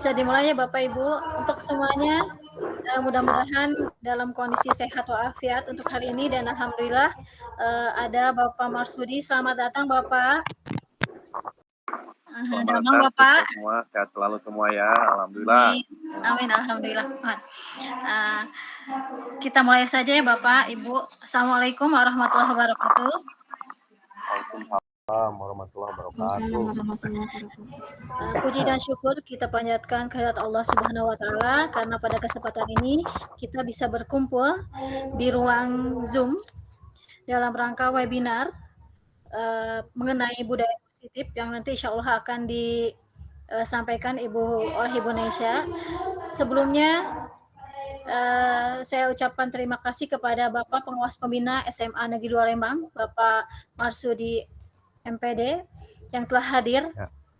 bisa dimulai ya Bapak Ibu. Untuk semuanya, mudah-mudahan dalam kondisi sehat walafiat untuk hari ini dan alhamdulillah ada Bapak Marsudi. Selamat datang Bapak. Selamat Damang datang Bapak. semua, sehat selalu semua ya, alhamdulillah. Amin, alhamdulillah. Kita mulai saja ya Bapak, Ibu. Assalamualaikum warahmatullahi wabarakatuh. Waalaikumsalam warahmatullahi wabarakatuh. Puji dan syukur kita panjatkan kehadirat Allah Subhanahu wa taala karena pada kesempatan ini kita bisa berkumpul di ruang Zoom dalam rangka webinar mengenai budaya positif yang nanti insya Allah akan disampaikan oleh Ibu Nesya. Sebelumnya saya ucapkan terima kasih kepada Bapak Pengawas Pembina SMA Negeri 2 Lembang, Bapak Marsudi MPD yang telah hadir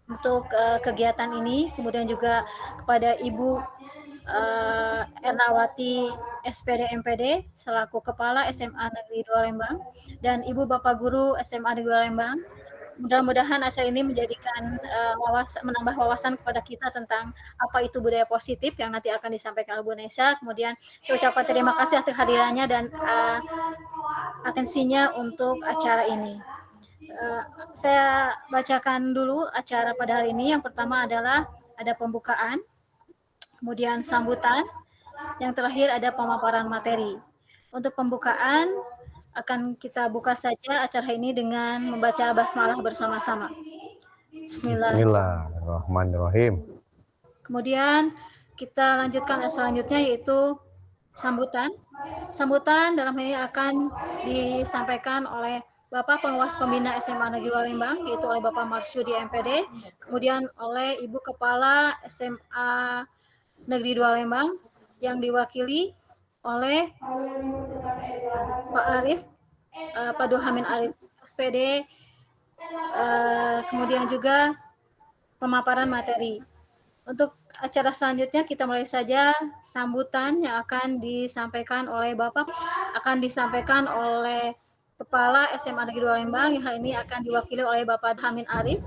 untuk kegiatan ini, kemudian juga kepada Ibu Ernawati SPD MPD selaku Kepala SMA Negeri 2 Lembang dan Ibu Bapak Guru SMA Negeri 2 Lembang. Mudah-mudahan acara ini menjadikan menambah wawasan kepada kita tentang apa itu budaya positif yang nanti akan disampaikan oleh Bu Nesya. Kemudian saya ucapkan terima kasih atas kehadirannya dan atensinya untuk acara ini. Saya bacakan dulu acara pada hari ini. Yang pertama adalah ada pembukaan, kemudian sambutan, yang terakhir ada pemaparan materi. Untuk pembukaan akan kita buka saja acara ini dengan membaca basmalah bersama-sama. Bismillahirrahmanirrahim. Kemudian kita lanjutkan selanjutnya yaitu sambutan. Sambutan dalam hal ini akan disampaikan oleh Bapak Pengawas Pembina SMA Negeri 2 Lembang, yaitu oleh Bapak Marsudi MPD, kemudian oleh Ibu Kepala SMA Negeri 2 Lembang yang diwakili oleh Pak Arif, Pak Duhamin Arif SPD, kemudian juga pemaparan materi. Untuk acara selanjutnya kita mulai saja sambutan yang akan disampaikan oleh Bapak, akan disampaikan oleh Kepala SMA Negeri 2 Lembang yang hal ini akan diwakili oleh Bapak Duhamin Arif,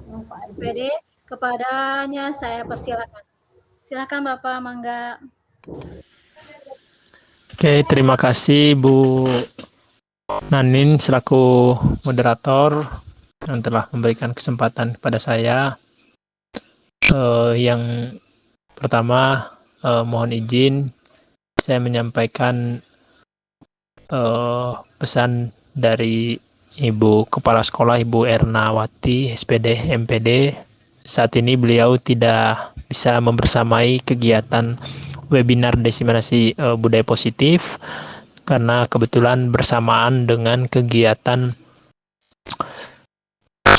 SPD. Kepadanya saya persilakan. Silakan Bapak, mangga. Oke, terima kasih Bu Nanin selaku moderator yang telah memberikan kesempatan kepada saya. Yang pertama, mohon izin saya menyampaikan pesan dari Ibu Kepala Sekolah Ibu Ernawati SPD MPD. Saat ini beliau tidak bisa membersamai kegiatan webinar diseminasi budaya positif karena kebetulan bersamaan dengan kegiatan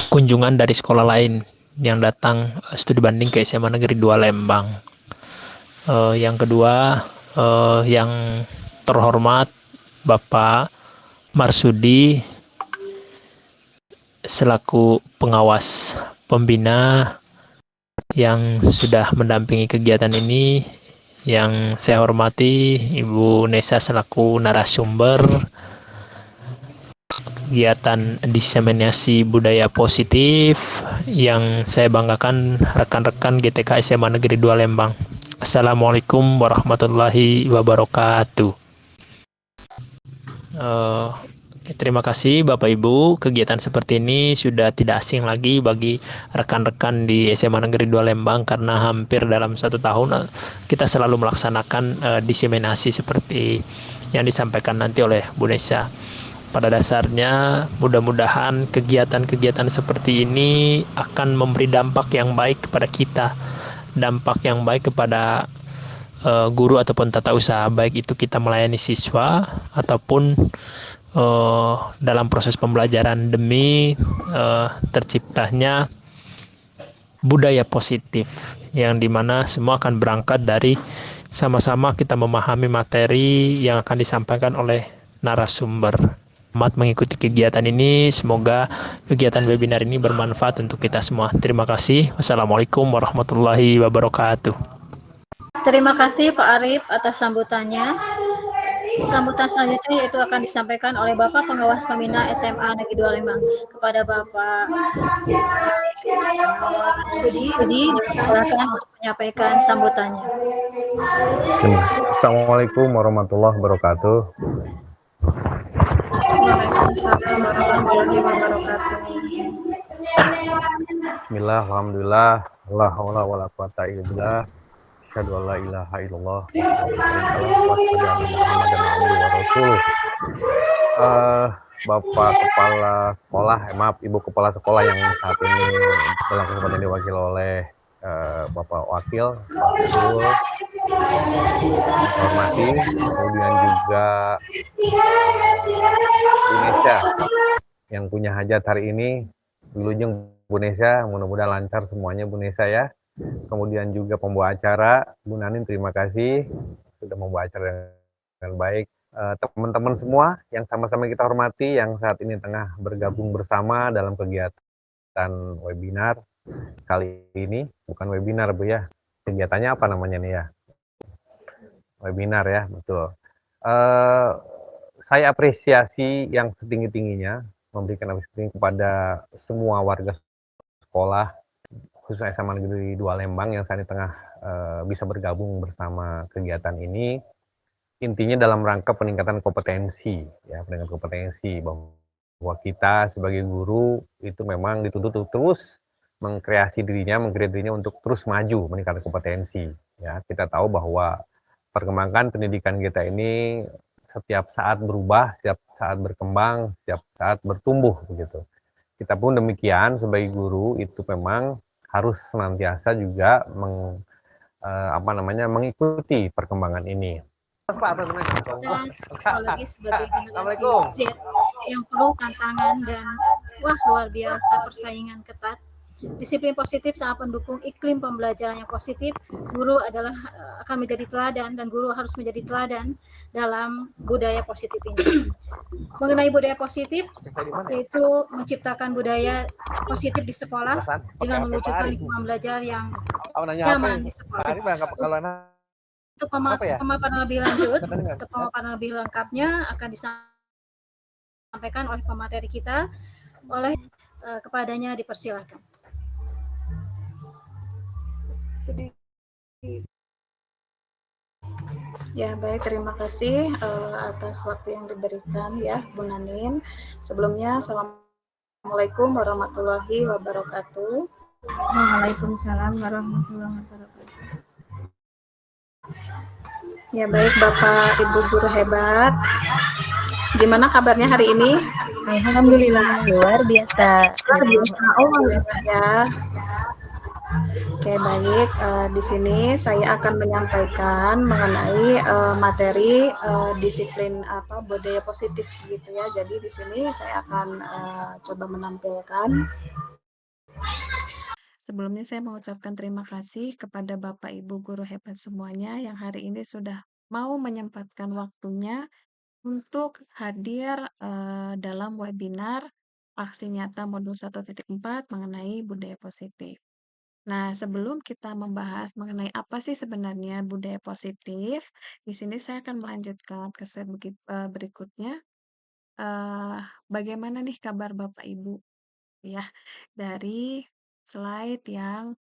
kunjungan dari sekolah lain yang datang studi banding ke SMA Negeri 2 Lembang. Yang kedua, yang terhormat Bapak Marsudi selaku pengawas pembina yang sudah mendampingi kegiatan ini, yang saya hormati Ibu Nesa selaku narasumber kegiatan diseminasi budaya positif yang saya banggakan rekan-rekan GTK SMA Negeri 2 Lembang. Assalamualaikum warahmatullahi wabarakatuh. Terima kasih Bapak Ibu, kegiatan seperti ini sudah tidak asing lagi bagi rekan-rekan di SMA Negeri 2 Lembang karena hampir dalam 1 tahun kita selalu melaksanakan diseminasi seperti yang disampaikan nanti oleh Bu Nesa. Pada dasarnya mudah-mudahan kegiatan-kegiatan seperti ini akan memberi dampak yang baik kepada kita, dampak yang baik kepada guru ataupun tata usaha, baik itu kita melayani siswa ataupun dalam proses pembelajaran demi terciptanya budaya positif yang dimana semua akan berangkat dari sama-sama kita memahami materi yang akan disampaikan oleh narasumber. Selamat mengikuti kegiatan ini, semoga kegiatan webinar ini bermanfaat untuk kita semua. Terima kasih. Wassalamualaikum warahmatullahi wabarakatuh. Terima kasih Pak Arif atas sambutannya. Sambutan selanjutnya yaitu akan disampaikan oleh Bapak Pengawas Pembina SMA Negeri 2 Lembang. Kepada Bapak Sudi, silakan untuk menyampaikan sambutannya. Assalamualaikum warahmatullahi wabarakatuh. Waalaikumsalam warahmatullahi wabarakatuh. Bismillah, alhamdulillah, la haula wala quwata illa billah. Asyhadu an la ilaha illallah wa asyhadu anna Muhammadan abduhu wa rasuluh. Bapak Kepala Sekolah, Ibu Kepala Sekolah yang saat ini dalam kesempatan diwakili oleh Bapak Wakil, Pak Abdul, hormati, kemudian juga Bu Nesya yang punya hajat hari ini, Wilujeng Bu Nesya, mudah-mudahan lancar semuanya Bu Nesya ya. Kemudian juga pembawa acara, Bu Nanin, terima kasih sudah membawa acara dengan baik. Teman-teman semua yang sama-sama kita hormati, yang saat ini tengah bergabung bersama dalam kegiatan webinar kali ini, bukan webinar Bu ya, kegiatannya apa namanya nih ya? Webinar ya, betul. Saya apresiasi yang setinggi-tingginya, memberikan apresiasi kepada semua warga sekolah, khususnya SMA Negeri 2 Lembang yang saat ini tengah bisa bergabung bersama kegiatan ini. Intinya dalam rangka peningkatan kompetensi, ya, peningkatan kompetensi bahwa kita sebagai guru itu memang dituntut terus mengkreasi dirinya untuk terus maju, meningkatkan kompetensi. Ya, kita tahu bahwa perkembangan pendidikan kita ini setiap saat berubah, setiap saat berkembang, setiap saat bertumbuh begitu. Kita pun demikian sebagai guru itu memang harus senantiasa juga mengikuti perkembangan ini. Apalagi sebagai generasi Z yang penuh tantangan dan luar biasa persaingan ketat. Disiplin positif sangat mendukung iklim pembelajaran yang positif. Guru akan menjadi teladan dan guru harus menjadi teladan dalam budaya positif ini. Mengenai budaya positif, yaitu menciptakan budaya positif di sekolah dengan mewujudkan lingkungan belajar yang nyaman di sekolah. Untuk pemaparan lebih lanjut, untuk pemaparan lebih lengkapnya akan disampaikan oleh pemateri kita, kepadanya dipersilakan. Ya, baik, terima kasih atas waktu yang diberikan ya, Bu Nanin. Sebelumnya, Assalamualaikum warahmatullahi wabarakatuh. Waalaikumsalam warahmatullahi wabarakatuh. Ya, baik Bapak Ibu guru hebat. Gimana kabarnya hari ini? Alhamdulillah, luar biasa. Ya. Oke, baik. Di sini saya akan menyampaikan mengenai materi disiplin budaya positif gitu ya. Jadi di sini saya akan coba menampilkan. Sebelumnya saya mengucapkan terima kasih kepada Bapak Ibu guru hebat semuanya yang hari ini sudah mau menyempatkan waktunya untuk hadir dalam webinar Aksi Nyata Modul 1.4 mengenai budaya positif. Nah, sebelum kita membahas mengenai apa sih sebenarnya budaya positif, di sini saya akan melanjutkan ke slide berikutnya. Bagaimana nih kabar Bapak Ibu? Ya, dari slide yang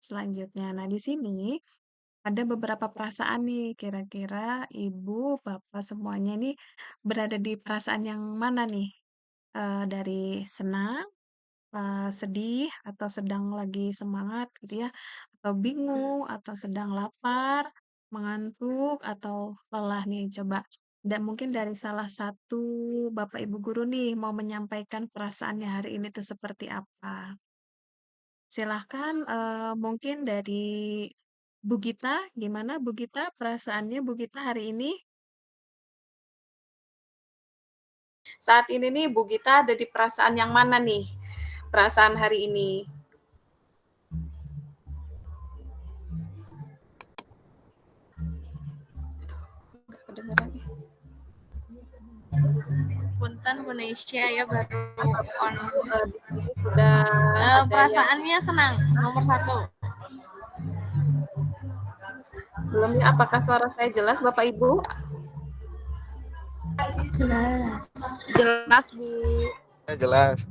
selanjutnya. Nah, di sini ada beberapa perasaan nih, kira-kira Ibu, Bapak semuanya nih berada di perasaan yang mana nih? Dari senang, sedih, atau sedang lagi semangat gitu ya, atau bingung, atau sedang lapar, mengantuk, atau lelah nih. Coba, dan mungkin dari salah satu Bapak Ibu guru nih mau menyampaikan perasaannya hari ini tuh seperti apa. Silahkan mungkin dari Bu Gita, gimana Bu Gita perasaannya Bu Gita hari ini? Saat ini nih Bu Gita ada di perasaan yang mana nih? Perasaan hari ini. Enggak kedengeran. Punten Bu Nesya ya baru on. Di sini sudah perasaannya senang nomor 1. Belumnya, apakah suara saya jelas Bapak Ibu? Jelas Bu. Jelas.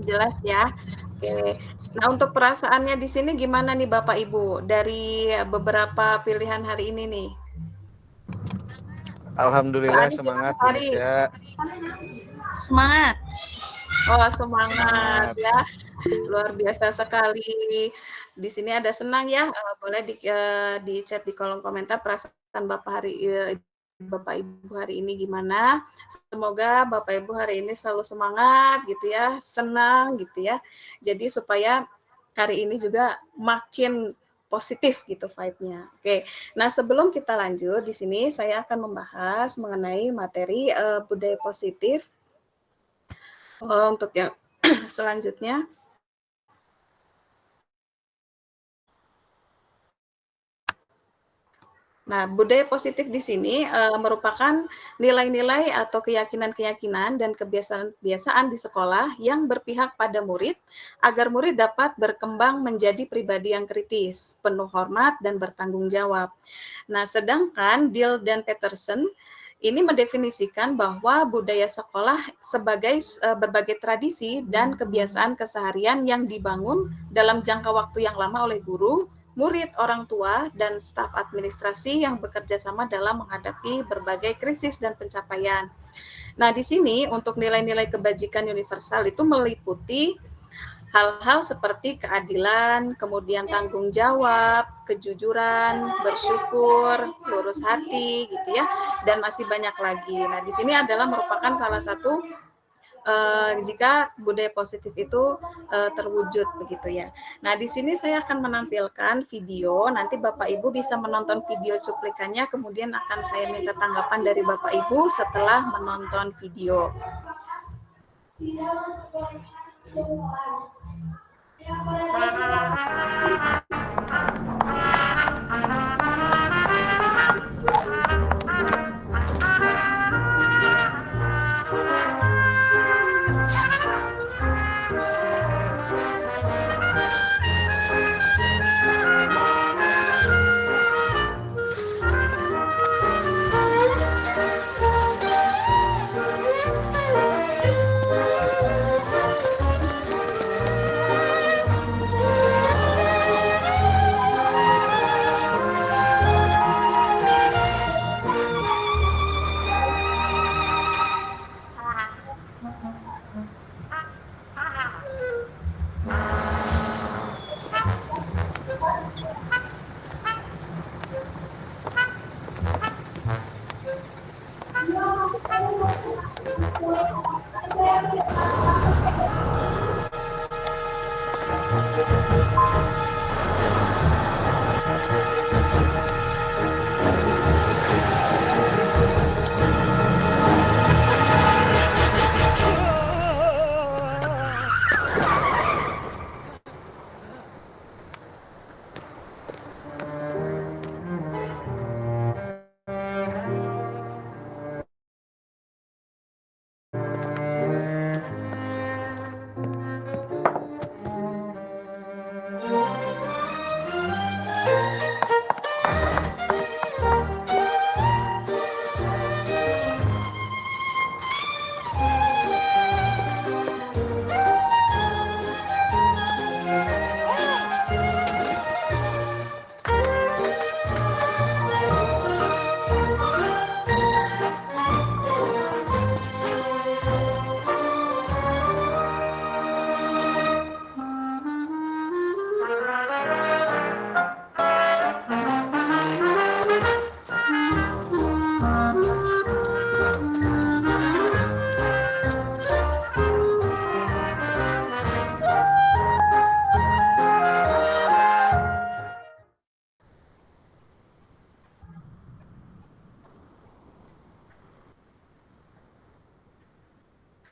Jelas ya. Oke, Nah, untuk perasaannya di sini gimana nih Bapak Ibu dari beberapa pilihan hari ini nih? Pak Alhamdulillah Ari gimana semangat Pak Bu Ari? Nisya. Semangat. Oh, semangat Semangat. ya. Luar biasa sekali. Di sini ada senang ya, boleh di chat di kolom komentar perasaan Bapak Ibu hari ini gimana. Semoga Bapak Ibu hari ini selalu semangat gitu ya, senang gitu ya. Jadi supaya hari ini juga makin positif gitu vibe-nya. Oke. Nah, sebelum kita lanjut di sini saya akan membahas mengenai materi budaya positif. Untuk yang selanjutnya. Nah, budaya positif di sini merupakan nilai-nilai atau keyakinan-keyakinan dan kebiasaan-kebiasaan di sekolah yang berpihak pada murid agar murid dapat berkembang menjadi pribadi yang kritis, penuh hormat dan bertanggung jawab. Nah, sedangkan Dill dan Peterson ini mendefinisikan bahwa budaya sekolah sebagai berbagai tradisi dan kebiasaan keseharian yang dibangun dalam jangka waktu yang lama oleh guru, murid, orang tua, dan staf administrasi yang bekerja sama dalam menghadapi berbagai krisis dan pencapaian. Nah, di sini untuk nilai-nilai kebajikan universal itu meliputi hal-hal seperti keadilan, kemudian tanggung jawab, kejujuran, bersyukur, lurus hati, gitu ya, dan masih banyak lagi. Nah, di sini adalah merupakan salah satu jika budaya positif itu terwujud begitu ya. Nah, di sini saya akan menampilkan video, nanti Bapak Ibu bisa menonton video cuplikannya, kemudian akan saya minta tanggapan dari Bapak Ibu setelah menonton video.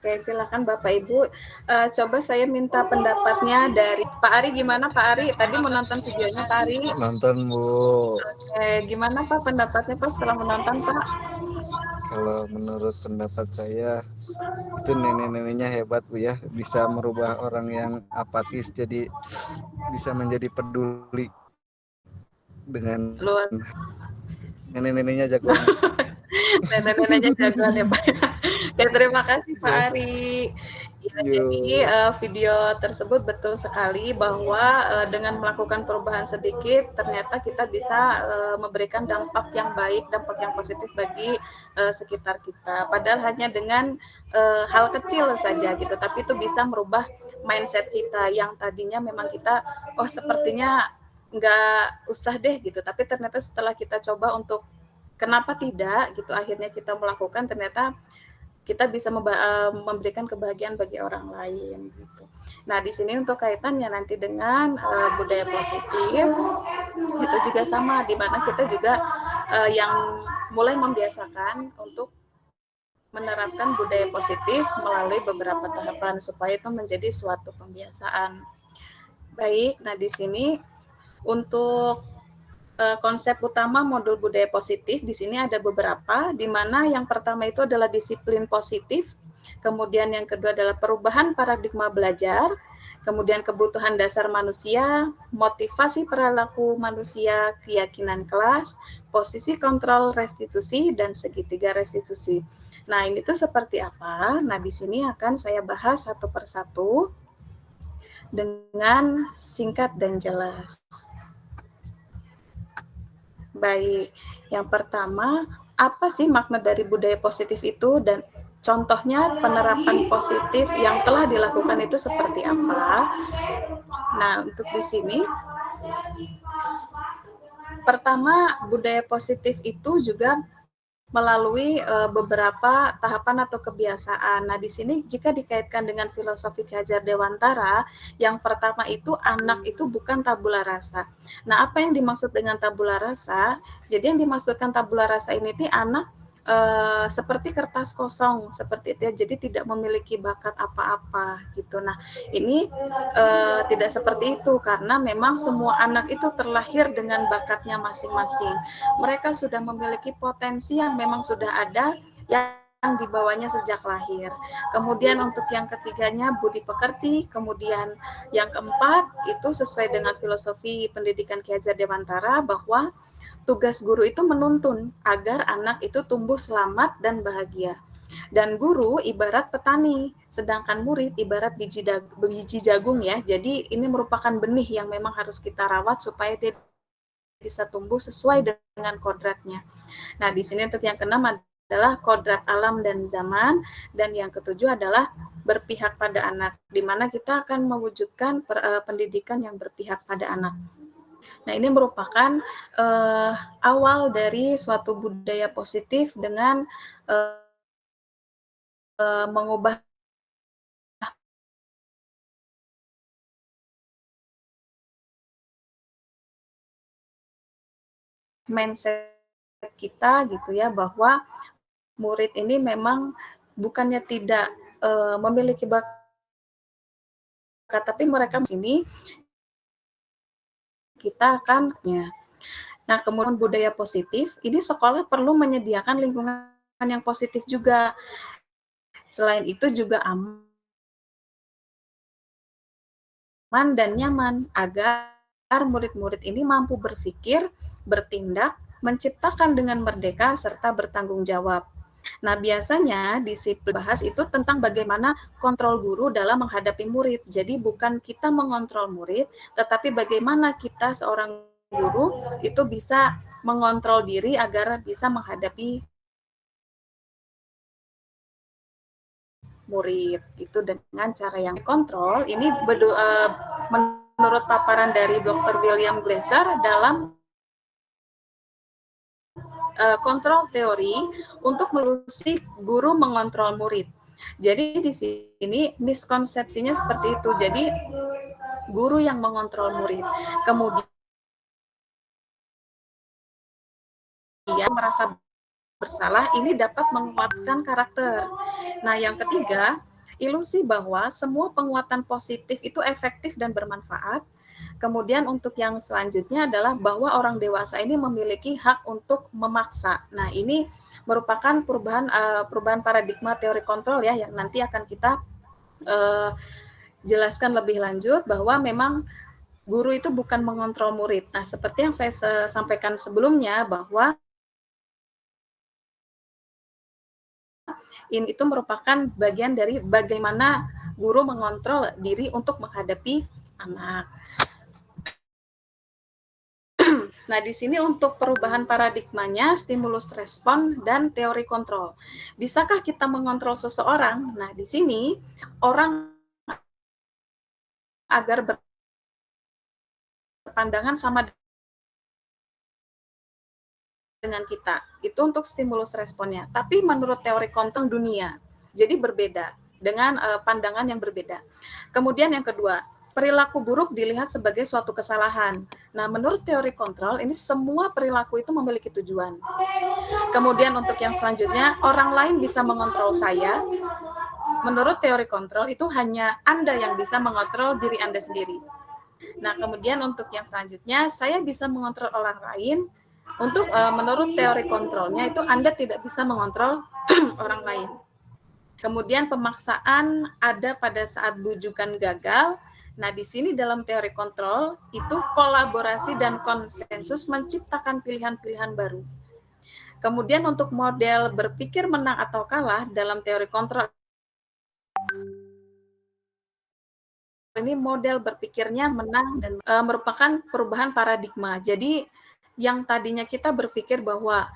Oke, silakan Bapak Ibu. Coba saya minta pendapatnya dari Pak Ari. Gimana Pak Ari? Tadi menonton videonya Pak Ari. Nonton Bu. Gimana Pak pendapatnya Pak setelah menonton Pak? Kalau menurut pendapat saya itu nenek-neneknya hebat Bu ya, bisa merubah orang yang apatis jadi bisa menjadi peduli dengan Luar. nenek-neneknya jagoan. Nenek-neneknya jagoan ya Pak. Ya, terima kasih Pak Ari. Ya, jadi video tersebut betul sekali bahwa dengan melakukan perubahan sedikit ternyata kita bisa memberikan dampak yang baik, dampak yang positif bagi sekitar kita. Padahal hanya dengan hal kecil saja gitu, tapi itu bisa merubah mindset kita yang tadinya memang kita sepertinya nggak usah deh gitu, tapi ternyata setelah kita coba untuk kenapa tidak gitu, akhirnya kita melakukan, ternyata kita bisa memberikan kebahagiaan bagi orang lain gitu. Nah, di sini untuk kaitannya nanti dengan budaya positif itu juga sama, di mana kita juga yang mulai membiasakan untuk menerapkan budaya positif melalui beberapa tahapan supaya itu menjadi suatu pembiasaan. Baik, nah di sini untuk konsep utama modul budaya positif di sini ada beberapa, di mana yang pertama itu adalah disiplin positif, kemudian yang kedua adalah perubahan paradigma belajar, kemudian kebutuhan dasar manusia, motivasi perilaku manusia, keyakinan kelas, posisi kontrol restitusi, dan segitiga restitusi. Nah, ini tuh seperti apa? Nah, di sini akan saya bahas satu persatu dengan singkat dan jelas. Baik, yang pertama, apa sih makna dari budaya positif itu dan contohnya penerapan positif yang telah dilakukan itu seperti apa? Nah, untuk di sini, pertama, budaya positif itu juga melalui beberapa tahapan atau kebiasaan. Nah, di sini jika dikaitkan dengan filosofi Ki Hajar Dewantara, yang pertama itu anak itu bukan tabula rasa. Nah, apa yang dimaksud dengan tabula rasa? Jadi yang dimaksudkan tabula rasa ini anak seperti kertas kosong seperti itu ya, jadi tidak memiliki bakat apa-apa gitu. Nah, ini tidak seperti itu karena memang semua anak itu terlahir dengan bakatnya masing-masing. Mereka sudah memiliki potensi yang memang sudah ada yang dibawanya sejak lahir. Kemudian untuk yang ketiganya budi pekerti, kemudian yang keempat itu sesuai dengan filosofi pendidikan Ki Hajar Dewantara bahwa tugas guru itu menuntun agar anak itu tumbuh selamat dan bahagia. Dan guru ibarat petani, sedangkan murid ibarat biji jagung ya. Jadi ini merupakan benih yang memang harus kita rawat supaya dia bisa tumbuh sesuai dengan kodratnya. Nah, di sini untuk yang keenam adalah kodrat alam dan zaman, dan yang ketujuh adalah berpihak pada anak, di mana kita akan mewujudkan pendidikan yang berpihak pada anak. Nah, ini merupakan awal dari suatu budaya positif dengan mengubah mindset kita gitu ya, bahwa murid ini memang bukannya tidak memiliki bakat, tapi mereka di sini kita akan ya. Nah, kemudian budaya positif, ini sekolah perlu menyediakan lingkungan yang positif juga. Selain itu juga aman dan nyaman agar murid-murid ini mampu berpikir, bertindak, menciptakan dengan merdeka serta bertanggung jawab. Nah, biasanya disiplin bahas itu tentang bagaimana kontrol guru dalam menghadapi murid. Jadi bukan kita mengontrol murid, tetapi bagaimana kita seorang guru itu bisa mengontrol diri agar bisa menghadapi murid itu dengan cara yang kontrol. Ini menurut paparan dari Dr. William Glasser dalam kontrol teori untuk melusi guru mengontrol murid. Jadi di sini miskonsepsinya seperti itu. Jadi guru yang mengontrol murid. Kemudian dia merasa bersalah, ini dapat menguatkan karakter. Nah, yang ketiga, ilusi bahwa semua penguatan positif itu efektif dan bermanfaat. Kemudian untuk yang selanjutnya adalah bahwa orang dewasa ini memiliki hak untuk memaksa. Nah, ini merupakan perubahan paradigma teori kontrol ya, yang nanti akan kita jelaskan lebih lanjut bahwa memang guru itu bukan mengontrol murid. Nah, seperti yang saya sampaikan sebelumnya bahwa ini itu merupakan bagian dari bagaimana guru mengontrol diri untuk menghadapi anak. Nah, di sini untuk perubahan paradigmanya, stimulus respon, dan teori kontrol. Bisakah kita mengontrol seseorang? Nah, di sini orang agar berpandangan sama dengan kita. Itu untuk stimulus responnya. Tapi menurut teori kontrol dunia, jadi berbeda dengan pandangan yang berbeda. Kemudian yang kedua, perilaku buruk dilihat sebagai suatu kesalahan. Nah, menurut teori kontrol, ini semua perilaku itu memiliki tujuan. Kemudian untuk yang selanjutnya, orang lain bisa mengontrol saya. Menurut teori kontrol, itu hanya Anda yang bisa mengontrol diri Anda sendiri. Nah, kemudian untuk yang selanjutnya, saya bisa mengontrol orang lain. Untuk menurut teori kontrolnya, itu Anda tidak bisa mengontrol orang lain. Kemudian pemaksaan ada pada saat bujukan gagal. Nah, di sini dalam teori kontrol itu kolaborasi dan konsensus menciptakan pilihan-pilihan baru. Kemudian untuk model berpikir menang atau kalah dalam teori kontrol ini model berpikirnya menang dan merupakan perubahan paradigma. Jadi yang tadinya kita berpikir bahwa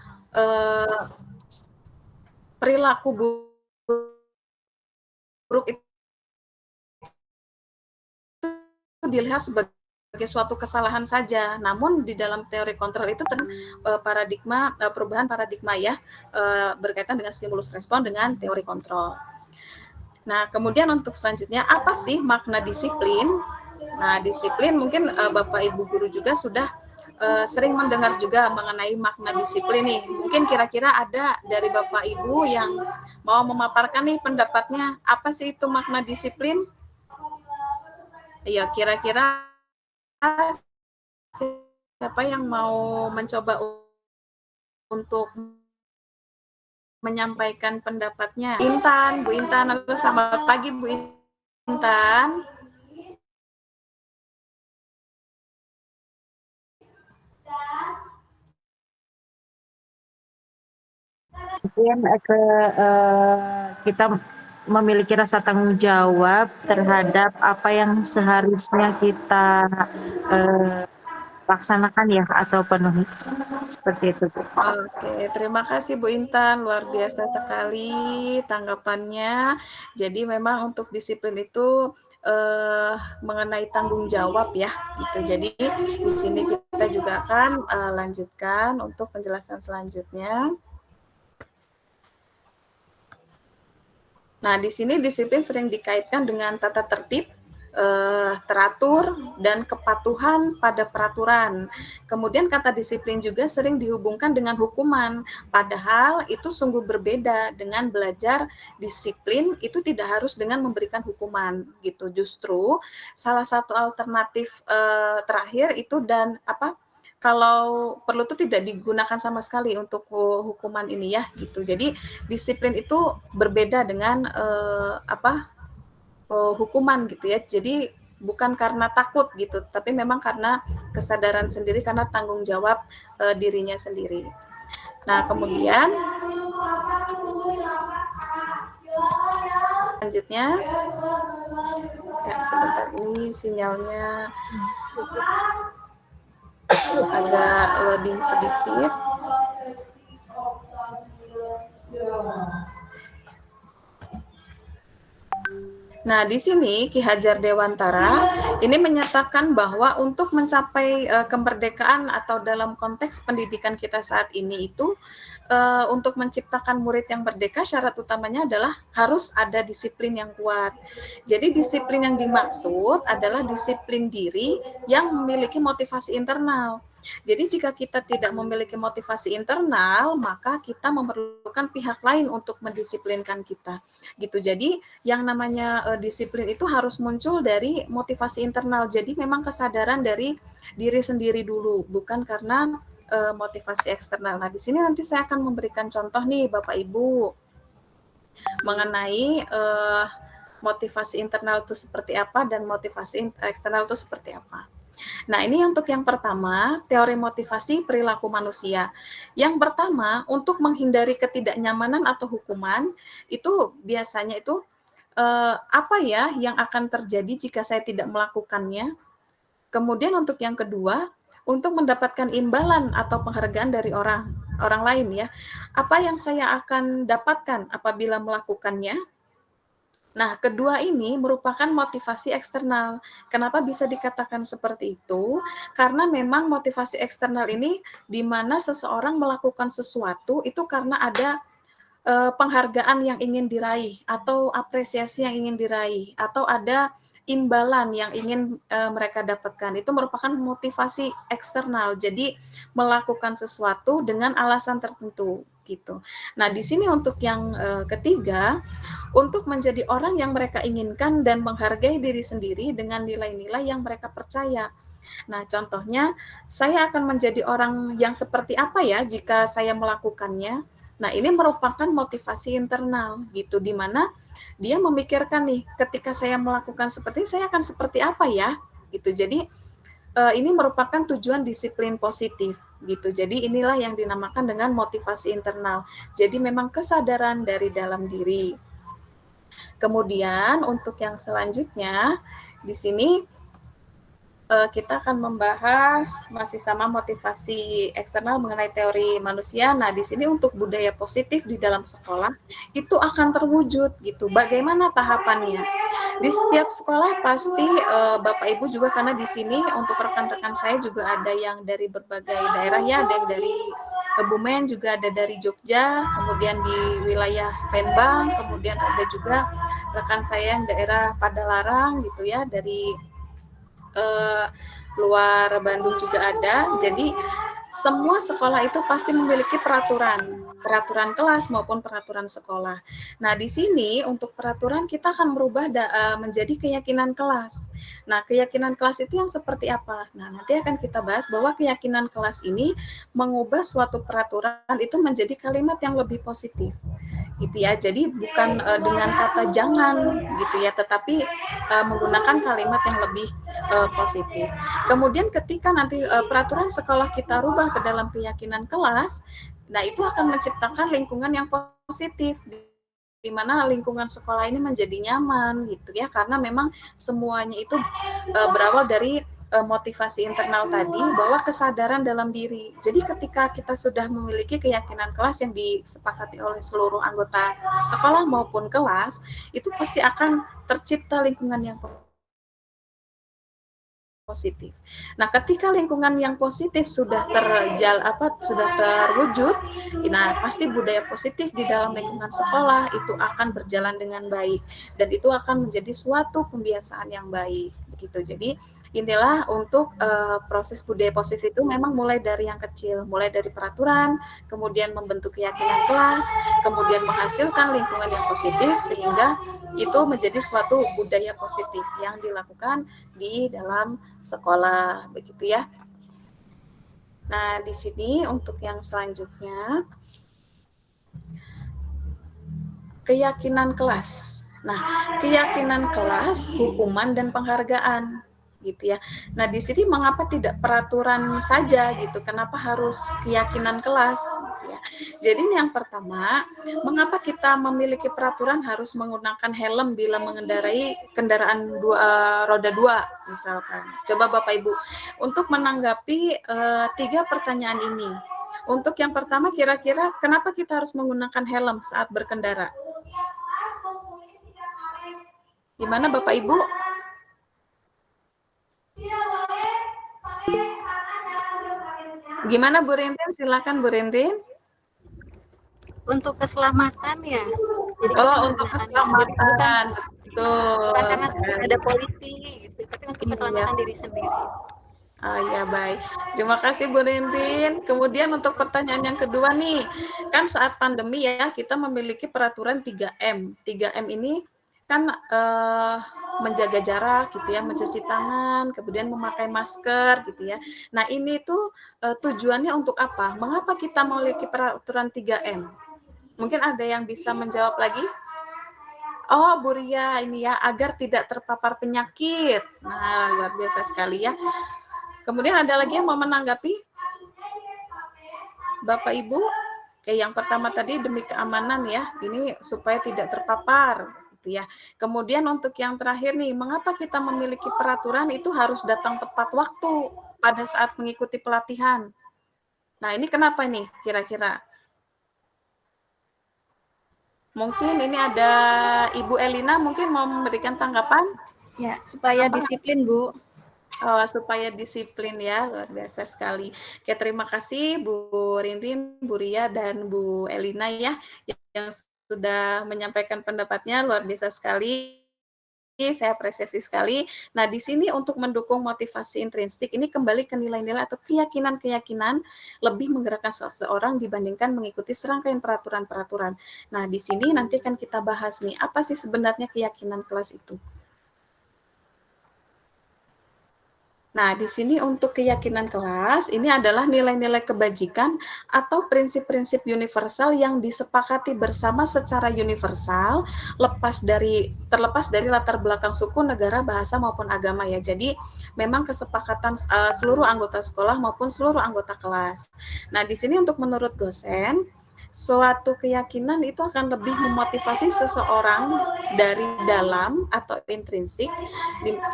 perilaku buruk itu dilihat sebagai suatu kesalahan saja. Namun di dalam teori kontrol itu paradigma perubahan paradigma ya berkaitan dengan stimulus respon dengan teori kontrol. Nah, kemudian untuk selanjutnya apa sih makna disiplin? Nah, disiplin mungkin Bapak Ibu guru juga sudah sering mendengar juga mengenai makna disiplin nih. Mungkin kira-kira ada dari Bapak Ibu yang mau memaparkan nih pendapatnya, apa sih itu makna disiplin? Ya, kira-kira siapa yang mau mencoba untuk menyampaikan pendapatnya? Intan, Bu Intan, halo selamat pagi Bu Intan. Mungkin kita memiliki rasa tanggung jawab terhadap apa yang seharusnya kita laksanakan ya atau penuhi, seperti itu. Oke, terima kasih Bu Intan, luar biasa sekali tanggapannya. Jadi memang untuk disiplin itu mengenai tanggung jawab ya, gitu. Jadi di sini kita juga akan lanjutkan untuk penjelasan selanjutnya. Nah, di sini disiplin sering dikaitkan dengan tata tertib, teratur, dan kepatuhan pada peraturan. Kemudian kata disiplin juga sering dihubungkan dengan hukuman, padahal itu sungguh berbeda dengan belajar disiplin itu tidak harus dengan memberikan hukuman gitu. Justru salah satu alternatif terakhir itu dan kalau perlu itu tidak digunakan sama sekali untuk hukuman ini ya gitu. Jadi disiplin itu berbeda dengan hukuman gitu ya. Jadi bukan karena takut gitu, tapi memang karena kesadaran sendiri, karena tanggung jawab dirinya sendiri. Nah, kemudian selanjutnya ya sebentar, ini sinyalnya agak loading sedikit. Nah, di sini Ki Hajar Dewantara ini menyatakan bahwa untuk mencapai kemerdekaan atau dalam konteks pendidikan kita saat ini itu untuk menciptakan murid yang merdeka, syarat utamanya adalah harus ada disiplin yang kuat. Jadi disiplin yang dimaksud adalah disiplin diri yang memiliki motivasi internal. Jadi jika kita tidak memiliki motivasi internal, maka kita memerlukan pihak lain untuk mendisiplinkan kita. Gitu. Jadi yang namanya disiplin itu harus muncul dari motivasi internal. Jadi memang kesadaran dari diri sendiri dulu, bukan karena motivasi eksternal. Nah, di sini nanti saya akan memberikan contoh nih Bapak Ibu mengenai motivasi internal itu seperti apa dan motivasi eksternal itu seperti apa. Nah, ini untuk yang pertama, teori motivasi perilaku manusia. Yang pertama, untuk menghindari ketidaknyamanan atau hukuman, itu biasanya itu apa ya yang akan terjadi jika saya tidak melakukannya. Kemudian untuk yang kedua, untuk mendapatkan imbalan atau penghargaan dari orang lain ya. Apa yang saya akan dapatkan apabila melakukannya? Nah, kedua ini merupakan motivasi eksternal. Kenapa bisa dikatakan seperti itu? Karena memang motivasi eksternal ini di mana seseorang melakukan sesuatu itu karena ada penghargaan yang ingin diraih atau apresiasi yang ingin diraih atau ada imbalan yang ingin mereka dapatkan. Itu merupakan motivasi eksternal. Jadi melakukan sesuatu dengan alasan tertentu gitu. Nah, di sini untuk yang ketiga, untuk menjadi orang yang mereka inginkan dan menghargai diri sendiri dengan nilai-nilai yang mereka percaya. Nah, contohnya saya akan menjadi orang yang seperti apa ya jika saya melakukannya. Nah, ini merupakan motivasi internal gitu, di mana dia memikirkan nih, ketika saya melakukan seperti ini, saya akan seperti apa ya gitu. Jadi ini merupakan tujuan disiplin positif gitu. Jadi inilah yang dinamakan dengan motivasi internal. Jadi memang kesadaran dari dalam diri. Kemudian untuk yang selanjutnya di sini kita akan membahas masih sama motivasi eksternal mengenai teori manusia. Nah, di sini untuk budaya positif di dalam sekolah itu akan terwujud gitu. Bagaimana tahapannya? Di setiap sekolah pasti Bapak Ibu juga, karena di sini untuk rekan-rekan saya juga ada yang dari berbagai daerah ya, ada yang dari Kebumen, juga ada dari Jogja, kemudian di wilayah Palembang, kemudian ada juga rekan saya yang daerah Padalarang gitu ya, dari luar Bandung juga ada. Jadi semua sekolah itu pasti memiliki peraturan kelas maupun peraturan sekolah. Nah, di sini untuk peraturan kita akan merubah menjadi keyakinan kelas. Nah, keyakinan kelas itu yang seperti apa? Nah, nanti akan kita bahas bahwa keyakinan kelas ini mengubah suatu peraturan itu menjadi kalimat yang lebih positif. Gitu ya. Jadi bukan dengan kata jangan gitu ya, tetapi menggunakan kalimat yang lebih positif. Kemudian ketika nanti peraturan sekolah kita rubah ke dalam keyakinan kelas, nah itu akan menciptakan lingkungan yang positif, di mana lingkungan sekolah ini menjadi nyaman gitu ya, karena memang semuanya itu berawal dari motivasi internal tadi, bahwa kesadaran dalam diri. Jadi ketika kita sudah memiliki keyakinan kelas yang disepakati oleh seluruh anggota sekolah maupun kelas, itu pasti akan tercipta lingkungan yang positif. Nah, ketika lingkungan yang positif sudah terwujud, nah pasti budaya positif di dalam lingkungan sekolah itu akan berjalan dengan baik, dan itu akan menjadi suatu pembiasaan yang baik begitu. Jadi inilah untuk proses budaya positif itu memang mulai dari yang kecil, mulai dari peraturan, kemudian membentuk keyakinan kelas, kemudian menghasilkan lingkungan yang positif, sehingga itu menjadi suatu budaya positif yang dilakukan di dalam sekolah begitu ya. Nah, di sini untuk yang selanjutnya, keyakinan kelas. Nah, keyakinan kelas, hukuman dan penghargaan gitu ya. Nah, di sini mengapa tidak peraturan saja gitu? Kenapa harus keyakinan kelas gitu ya? Jadi ini yang pertama, mengapa kita memiliki peraturan harus menggunakan helm bila mengendarai kendaraan roda 2 misalkan. Coba Bapak Ibu untuk menanggapi 3 pertanyaan ini. Untuk yang pertama, kira-kira kenapa kita harus menggunakan helm saat berkendara? Gimana Bapak Ibu? Gimana Bu Rendin? Silakan Bu Rendin. Untuk keselamatan ya. Jadi untuk keselamatan, betul. Bukan karena ada polisi gitu, tapi untuk keselamatan diri sendiri. Oh ya, baik. Terima kasih Bu Rendin. Kemudian untuk pertanyaan yang kedua nih, kan saat pandemi ya kita memiliki peraturan 3M. 3M ini kan menjaga jarak gitu ya, mencuci tangan, kemudian memakai masker gitu ya. Nah, ini tuh tujuannya untuk apa? Mengapa kita memiliki peraturan 3M? Mungkin ada yang bisa menjawab lagi? Oh, Bu Ria, ini ya, agar tidak terpapar penyakit. Nah, luar biasa sekali ya. Kemudian ada lagi yang mau menanggapi? Bapak Ibu? Yang pertama tadi demi keamanan ya, ini supaya tidak terpapar gitu ya. Kemudian untuk yang terakhir nih, mengapa kita memiliki peraturan itu harus datang tepat waktu pada saat mengikuti pelatihan? Nah, ini kenapa nih kira-kira? Mungkin ini ada Ibu Elina mungkin mau memberikan tanggapan? Ya, supaya disiplin, Bu. Supaya disiplin ya, luar biasa sekali. Oke, terima kasih Bu Rinrin, Bu Ria, dan Bu Elina ya, yang sudah menyampaikan pendapatnya, luar biasa sekali. Saya apresiasi sekali. Nah, di sini untuk mendukung motivasi intrinsik, ini kembali ke nilai-nilai atau keyakinan-keyakinan lebih menggerakkan seseorang dibandingkan mengikuti serangkaian peraturan-peraturan. Nah, di sini nanti akan kita bahas nih, apa sih sebenarnya keyakinan kelas itu? Nah, di sini untuk keyakinan kelas, ini adalah nilai-nilai kebajikan atau prinsip-prinsip universal yang disepakati bersama secara universal, terlepas dari latar belakang suku, negara, bahasa, maupun agama ya. Jadi, memang kesepakatan seluruh anggota sekolah maupun seluruh anggota kelas. Nah, di sini untuk menurut dosen, suatu keyakinan itu akan lebih memotivasi seseorang dari dalam atau intrinsik,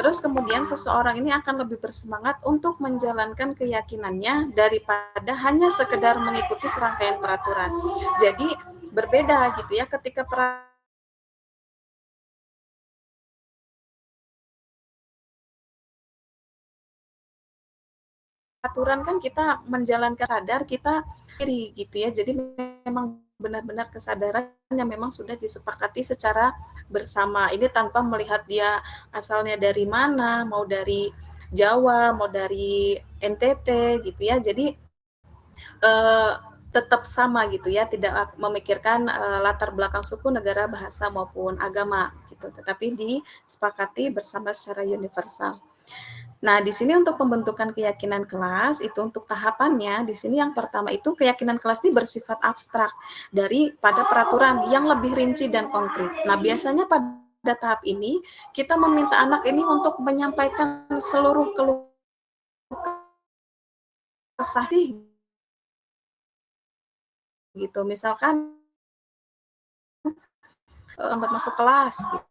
terus kemudian seseorang ini akan lebih bersemangat untuk menjalankan keyakinannya daripada hanya sekedar mengikuti serangkaian peraturan. Jadi berbeda gitu ya, ketika peraturan kan kita menjalankan sadar, kita diri gitu ya. Jadi memang benar-benar kesadaran yang memang sudah disepakati secara bersama. Ini tanpa melihat dia asalnya dari mana, mau dari Jawa, mau dari NTT gitu ya. Jadi tetap sama gitu ya, tidak memikirkan latar belakang suku, negara, bahasa maupun agama gitu. Tetapi disepakati bersama secara universal. Nah, di sini untuk pembentukan keyakinan kelas, itu untuk tahapannya, di sini yang pertama itu keyakinan kelas ini bersifat abstrak daripada peraturan yang lebih rinci dan konkret. Nah, biasanya pada tahap ini, kita meminta anak ini untuk menyampaikan seluruh keluh kesah gitu. Misalkan, lambat masuk kelas, gitu.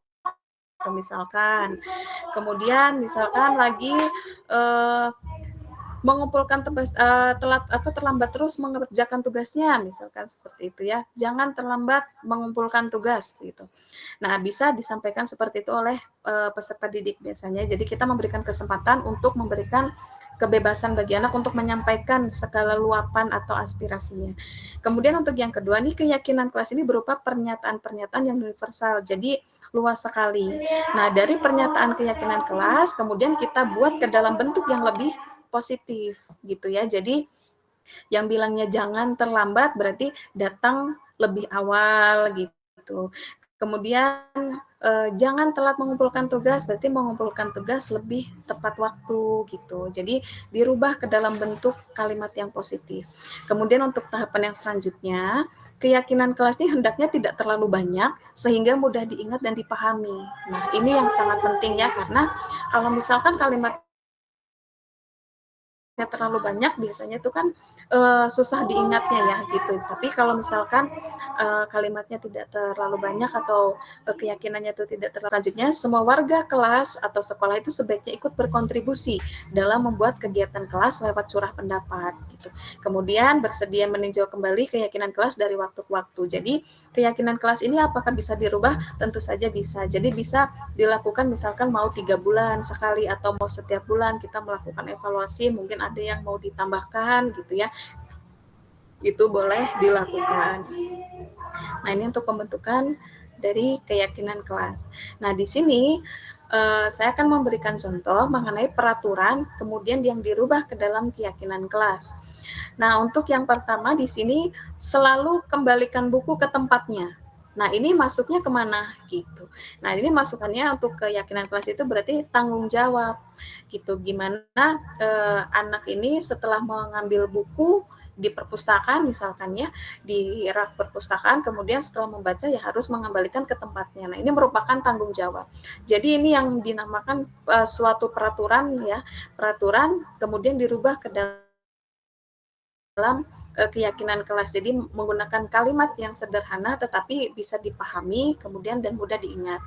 Misalkan, kemudian misalkan lagi mengumpulkan terlambat terus mengerjakan tugasnya, misalkan seperti itu ya. Jangan terlambat mengumpulkan tugas gitu. Nah, bisa disampaikan seperti itu oleh peserta didik biasanya. Jadi kita memberikan kesempatan untuk memberikan kebebasan bagi anak untuk menyampaikan segala luapan atau aspirasinya. Kemudian untuk yang kedua nih, keyakinan kelas ini berupa pernyataan-pernyataan yang universal. Jadi luas sekali. Nah, dari pernyataan keyakinan kelas, kemudian kita buat ke dalam bentuk yang lebih positif gitu ya. Jadi yang bilangnya jangan terlambat berarti datang lebih awal gitu. Kemudian jangan telat mengumpulkan tugas, berarti mengumpulkan tugas lebih tepat waktu gitu. Jadi dirubah ke dalam bentuk kalimat yang positif. Kemudian untuk tahapan yang selanjutnya, keyakinan kelas ini hendaknya tidak terlalu banyak sehingga mudah diingat dan dipahami. Nah, ini yang sangat penting ya, karena kalau misalkan kalimat terlalu banyak biasanya itu kan susah diingatnya ya gitu. Tapi kalau misalkan kalimatnya tidak terlalu banyak atau keyakinannya itu tidak terlalu, selanjutnya semua warga kelas atau sekolah itu sebaiknya ikut berkontribusi dalam membuat kegiatan kelas lewat curah pendapat gitu. Kemudian bersedia meninjau kembali keyakinan kelas dari waktu ke waktu. Jadi keyakinan kelas ini apakah bisa dirubah? Tentu saja bisa. Jadi bisa dilakukan misalkan mau 3 bulan sekali atau mau setiap bulan kita melakukan evaluasi, mungkin ada yang mau ditambahkan gitu ya, itu boleh dilakukan. Nah, ini untuk pembentukan dari keyakinan kelas. Nah, di sini saya akan memberikan contoh mengenai peraturan kemudian yang dirubah ke dalam keyakinan kelas. Nah, untuk yang pertama di sini selalu kembalikan buku ke tempatnya. Nah, ini masuknya kemana gitu. Nah, ini masukannya untuk keyakinan kelas itu berarti tanggung jawab gitu. Gimana anak ini setelah mengambil buku di perpustakaan misalkan ya, di rak perpustakaan, kemudian setelah membaca ya harus mengembalikan ke tempatnya. Nah, ini merupakan tanggung jawab. Jadi ini yang dinamakan suatu peraturan ya, peraturan kemudian dirubah ke dalam keyakinan kelas. Jadi menggunakan kalimat yang sederhana tetapi bisa dipahami kemudian dan mudah diingat.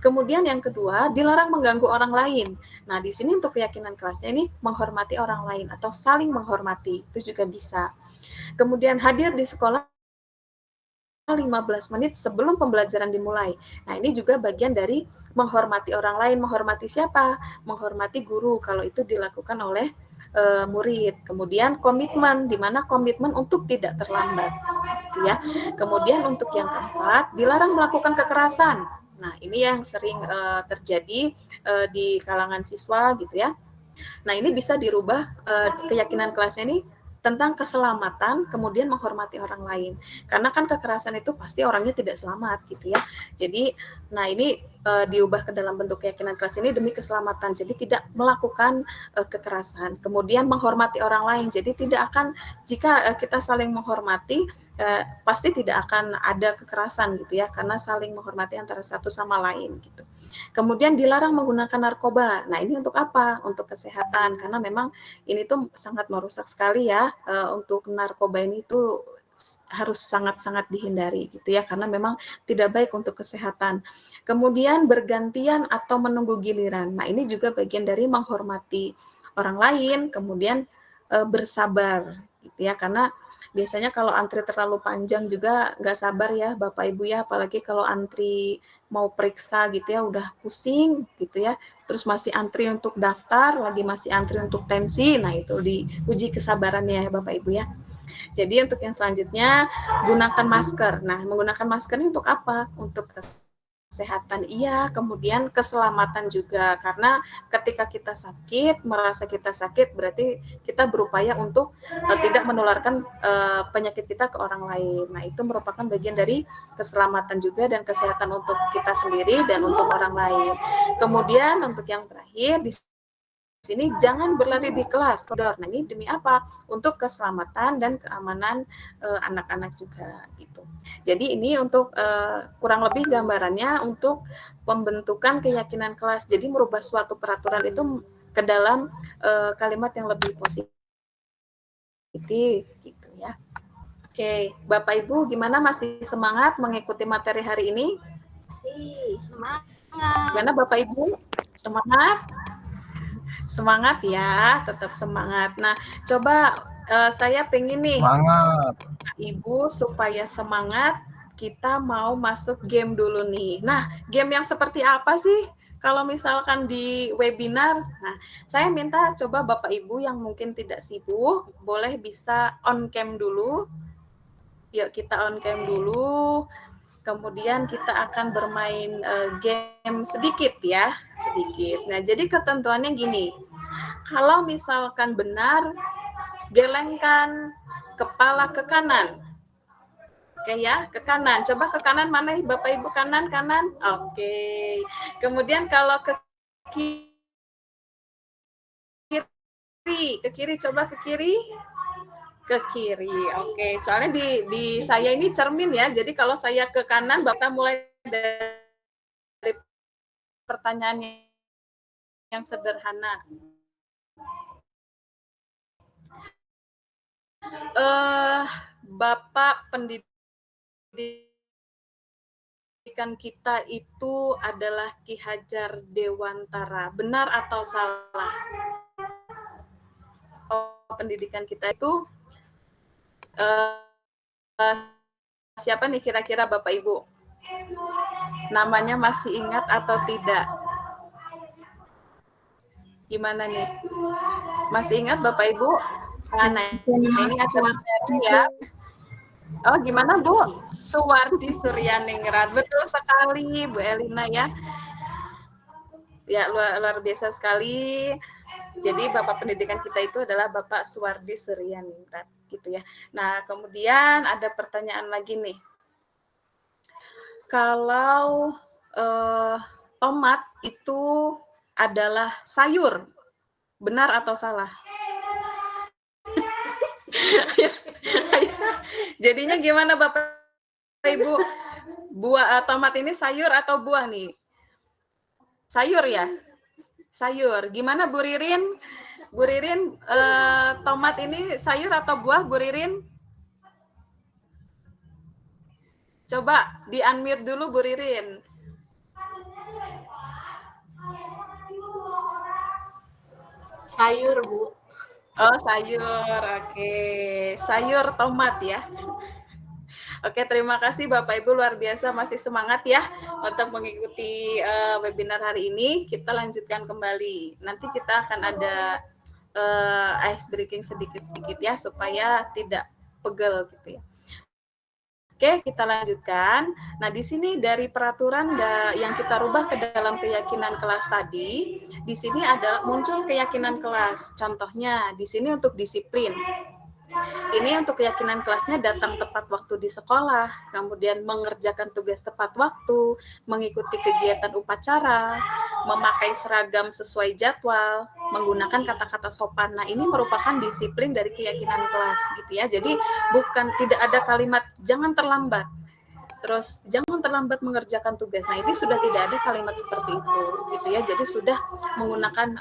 Kemudian yang kedua, dilarang mengganggu orang lain. Nah, di sini untuk keyakinan kelasnya ini menghormati orang lain atau saling menghormati, itu juga bisa. Kemudian hadir di sekolah 15 menit sebelum pembelajaran dimulai. Nah, ini juga bagian dari menghormati orang lain. Menghormati siapa? Menghormati guru kalau itu dilakukan oleh murid. Kemudian komitmen, di mana komitmen untuk tidak terlambat, gitu ya. Kemudian untuk yang keempat, dilarang melakukan kekerasan. Nah, ini yang sering terjadi di kalangan siswa, gitu ya. Nah, ini bisa dirubah keyakinan kelasnya ini tentang keselamatan, kemudian menghormati orang lain. Karena kan kekerasan itu pasti orangnya tidak selamat, gitu ya. Jadi, nah ini diubah ke dalam bentuk keyakinan kelas ini demi keselamatan. Jadi tidak melakukan kekerasan. Kemudian menghormati orang lain. Jadi tidak akan, jika kita saling menghormati, pasti tidak akan ada kekerasan, gitu ya. Karena saling menghormati antara satu sama lain, gitu. Kemudian dilarang menggunakan narkoba. Nah, ini untuk apa? Untuk kesehatan, karena memang ini tuh sangat merusak sekali ya. Untuk narkoba ini tuh harus sangat-sangat dihindari, gitu ya, karena memang tidak baik untuk kesehatan. Kemudian bergantian atau menunggu giliran. Nah, ini juga bagian dari menghormati orang lain, kemudian bersabar, gitu ya, karena biasanya kalau antri terlalu panjang juga nggak sabar ya Bapak Ibu ya, apalagi kalau antri mau periksa gitu ya, udah pusing gitu ya, terus masih antri untuk daftar, lagi masih antri untuk tensi, nah itu diuji kesabarannya ya Bapak Ibu ya. Jadi untuk yang selanjutnya, gunakan masker. Nah, menggunakan masker ini untuk apa? Untuk kesehatan iya, kemudian keselamatan juga, karena ketika kita sakit, merasa kita sakit, berarti kita berupaya untuk tidak menularkan penyakit kita ke orang lain. Nah, itu merupakan bagian dari keselamatan juga dan kesehatan untuk kita sendiri dan untuk orang lain. Kemudian untuk yang terakhir, di sini jangan berlari di kelas. Nah, ini demi apa? Untuk keselamatan dan keamanan anak-anak juga gitu. Jadi ini untuk kurang lebih gambarannya untuk pembentukan keyakinan kelas. Jadi merubah suatu peraturan itu ke dalam kalimat yang lebih positif gitu ya. Oke, Bapak Ibu gimana, masih semangat mengikuti materi hari ini? Semangat. Gimana Bapak Ibu? Semangat? Semangat ya, tetap semangat. Nah, coba saya pengen nih, Semangat. Ibu supaya semangat, kita mau masuk game dulu nih. Nah, game yang seperti apa sih? Kalau misalkan di webinar, nah saya minta coba Bapak Ibu yang mungkin tidak sibuk, boleh bisa on cam dulu. Yuk kita on cam dulu. Kemudian kita akan bermain game sedikit ya, sedikit. Nah, jadi ketentuannya gini, kalau misalkan benar, gelengkan kepala ke kanan. Oke ya, ke kanan. Coba ke kanan, mana Bapak Ibu, kanan, kanan. Oke. Kemudian kalau ke kiri, coba ke kiri. Ke kiri, oke. Soalnya di saya ini cermin ya, jadi kalau saya ke kanan, Bapak mulai dari pertanyaan yang sederhana. Bapak pendidikan kita itu adalah Ki Hajar Dewantara, benar atau salah? Pendidikan kita itu siapa nih kira-kira Bapak Ibu? Namanya masih ingat atau tidak? Gimana nih? Masih ingat Bapak Ibu? Nah, ini adalah ya. Oh, gimana Bu? Suwardi Suryaningrat. Betul sekali Bu Elina ya. Ya, luar biasa sekali. Jadi Bapak pendidikan kita itu adalah Bapak Suwardi Suryaningrat gitu ya. Nah, kemudian ada pertanyaan lagi nih. Kalau tomat itu adalah sayur, benar atau salah? Jadinya gimana Bapak Ibu? Buah tomat ini sayur atau buah nih? Sayur ya? Sayur. Gimana Bu Ririn? Bu Ririn, tomat ini sayur atau buah Bu Ririn? Coba di-unmute dulu Bu Ririn. Sayur, Bu. Oh, sayur. Oke. Sayur tomat ya. Oke, terima kasih Bapak Ibu, luar biasa masih semangat ya untuk mengikuti webinar hari ini. Kita lanjutkan kembali. Nanti kita akan ada ice breaking sedikit-sedikit ya supaya tidak pegel gitu ya. Oke, kita lanjutkan. Nah, di sini dari peraturan yang kita rubah ke dalam keyakinan kelas tadi, di sini ada muncul keyakinan kelas. Contohnya di sini untuk disiplin. Ini untuk keyakinan kelasnya datang tepat waktu di sekolah, kemudian mengerjakan tugas tepat waktu, mengikuti kegiatan upacara, memakai seragam sesuai jadwal, menggunakan kata-kata sopan. Nah, ini merupakan disiplin dari keyakinan kelas gitu ya. Jadi tidak ada kalimat jangan terlambat. Terus jangan terlambat mengerjakan tugas. Nah, ini sudah tidak ada kalimat seperti itu gitu ya. Jadi sudah menggunakan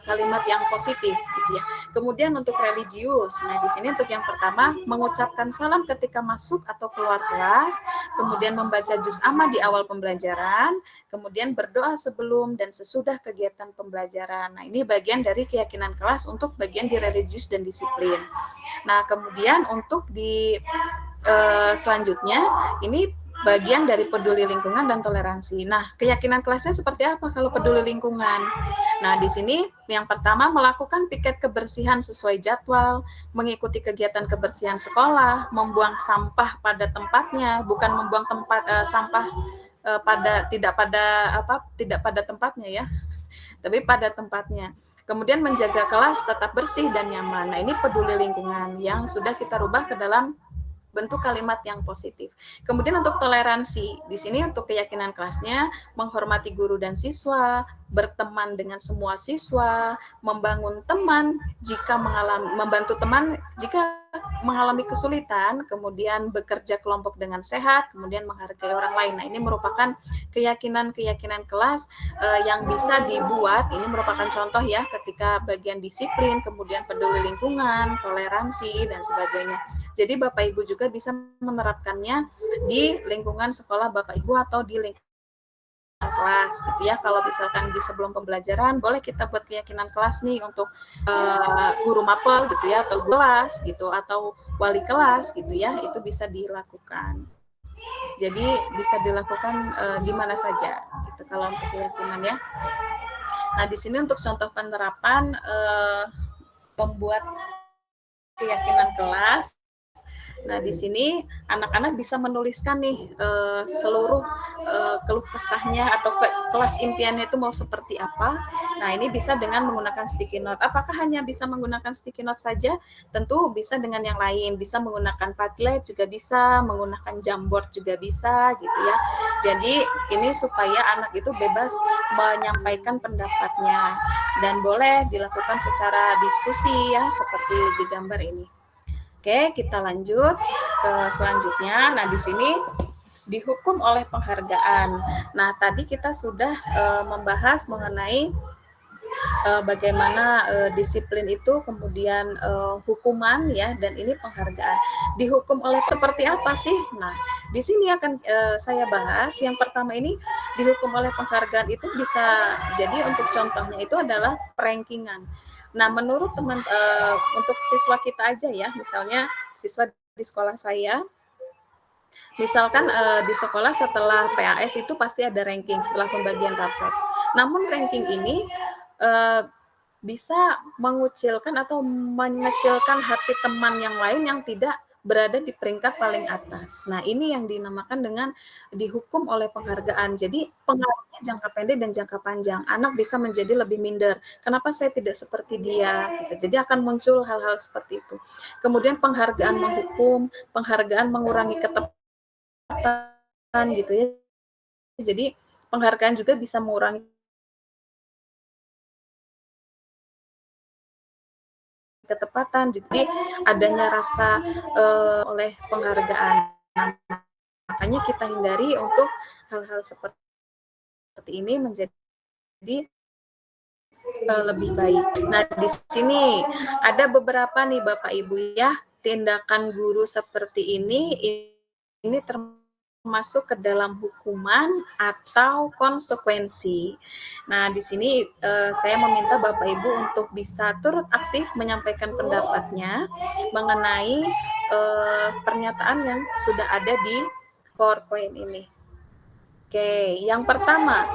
kalimat yang positif gitu ya. Kemudian untuk religius. Nah, di sini untuk yang pertama mengucapkan salam ketika masuk atau keluar kelas, kemudian membaca juz amma di awal pembelajaran, kemudian berdoa sebelum dan sesudah kegiatan pembelajaran. Nah, ini bagian dari keyakinan kelas untuk bagian di religius dan disiplin. Nah, kemudian untuk di selanjutnya ini bagian dari peduli lingkungan dan toleransi. Nah, keyakinan kelasnya seperti apa kalau peduli lingkungan? Nah, di sini yang pertama melakukan piket kebersihan sesuai jadwal, mengikuti kegiatan kebersihan sekolah, membuang sampah pada tempatnya, bukan membuang sampah tidak pada tempatnya ya, tapi pada tempatnya. Kemudian menjaga kelas tetap bersih dan nyaman. Nah, ini peduli lingkungan yang sudah kita rubah ke dalam bentuk kalimat yang positif. Kemudian untuk toleransi, di sini untuk keyakinan kelasnya menghormati guru dan siswa, berteman dengan semua siswa, membangun teman membantu teman jika mengalami kesulitan, kemudian bekerja kelompok dengan sehat, kemudian menghargai orang lain. Nah, ini merupakan keyakinan kelas yang bisa dibuat. Ini merupakan contoh ya ketika bagian disiplin, kemudian peduli lingkungan, toleransi dan sebagainya. Jadi Bapak Ibu juga bisa menerapkannya di lingkungan sekolah Bapak Ibu atau di lingkungan kelas gitu ya. Kalau misalkan di sebelum pembelajaran boleh kita buat keyakinan kelas nih untuk guru mapel gitu ya, atau kelas gitu, atau wali kelas gitu ya, itu bisa dilakukan. Jadi bisa dilakukan di mana saja gitu kalau untuk keyakinan ya. Nah, di sini untuk contoh penerapan membuat keyakinan kelas. Nah, di sini anak-anak bisa menuliskan nih seluruh keluh kesahnya atau kelas impiannya itu mau seperti apa. Nah, ini bisa dengan menggunakan sticky note. Apakah hanya bisa menggunakan sticky note saja? Tentu bisa dengan yang lain. Bisa menggunakan Padlet juga bisa, menggunakan Jamboard juga bisa gitu ya. Jadi ini supaya anak itu bebas menyampaikan pendapatnya dan boleh dilakukan secara diskusi ya, seperti di gambar ini. Oke, kita lanjut ke selanjutnya. Nah, di sini dihukum oleh penghargaan. Nah, tadi kita sudah membahas mengenai bagaimana disiplin itu, kemudian hukuman ya, dan ini penghargaan. Dihukum oleh seperti apa sih? Nah, di sini akan saya bahas. Yang pertama ini dihukum oleh penghargaan itu bisa jadi untuk contohnya itu adalah rankingan. Nah, menurut teman untuk siswa kita aja ya, misalnya siswa di sekolah saya, misalkan di sekolah setelah PAS itu pasti ada ranking setelah pembagian rapot. Namun ranking ini bisa mengucilkan atau mengecilkan hati teman yang lain yang tidak berada di peringkat paling atas. Nah, ini yang dinamakan dengan dihukum oleh penghargaan. Jadi, pengaruhnya jangka pendek dan jangka panjang. Anak bisa menjadi lebih minder. Kenapa saya tidak seperti dia? Gitu. Jadi, akan muncul hal-hal seperti itu. Kemudian, penghargaan menghukum, penghargaan mengurangi ketepatan, gitu ya. Jadi, penghargaan juga bisa mengurangi ketepatan, jadi adanya rasa oleh penghargaan. Nah, makanya kita hindari untuk hal-hal seperti ini menjadi lebih baik. Nah, di sini ada beberapa nih Bapak Ibu ya, tindakan guru seperti ini termasuk masuk ke dalam hukuman atau konsekuensi. Nah, di sini saya meminta Bapak Ibu untuk bisa turut aktif menyampaikan pendapatnya mengenai pernyataan yang sudah ada di PowerPoint ini. Oke, yang pertama,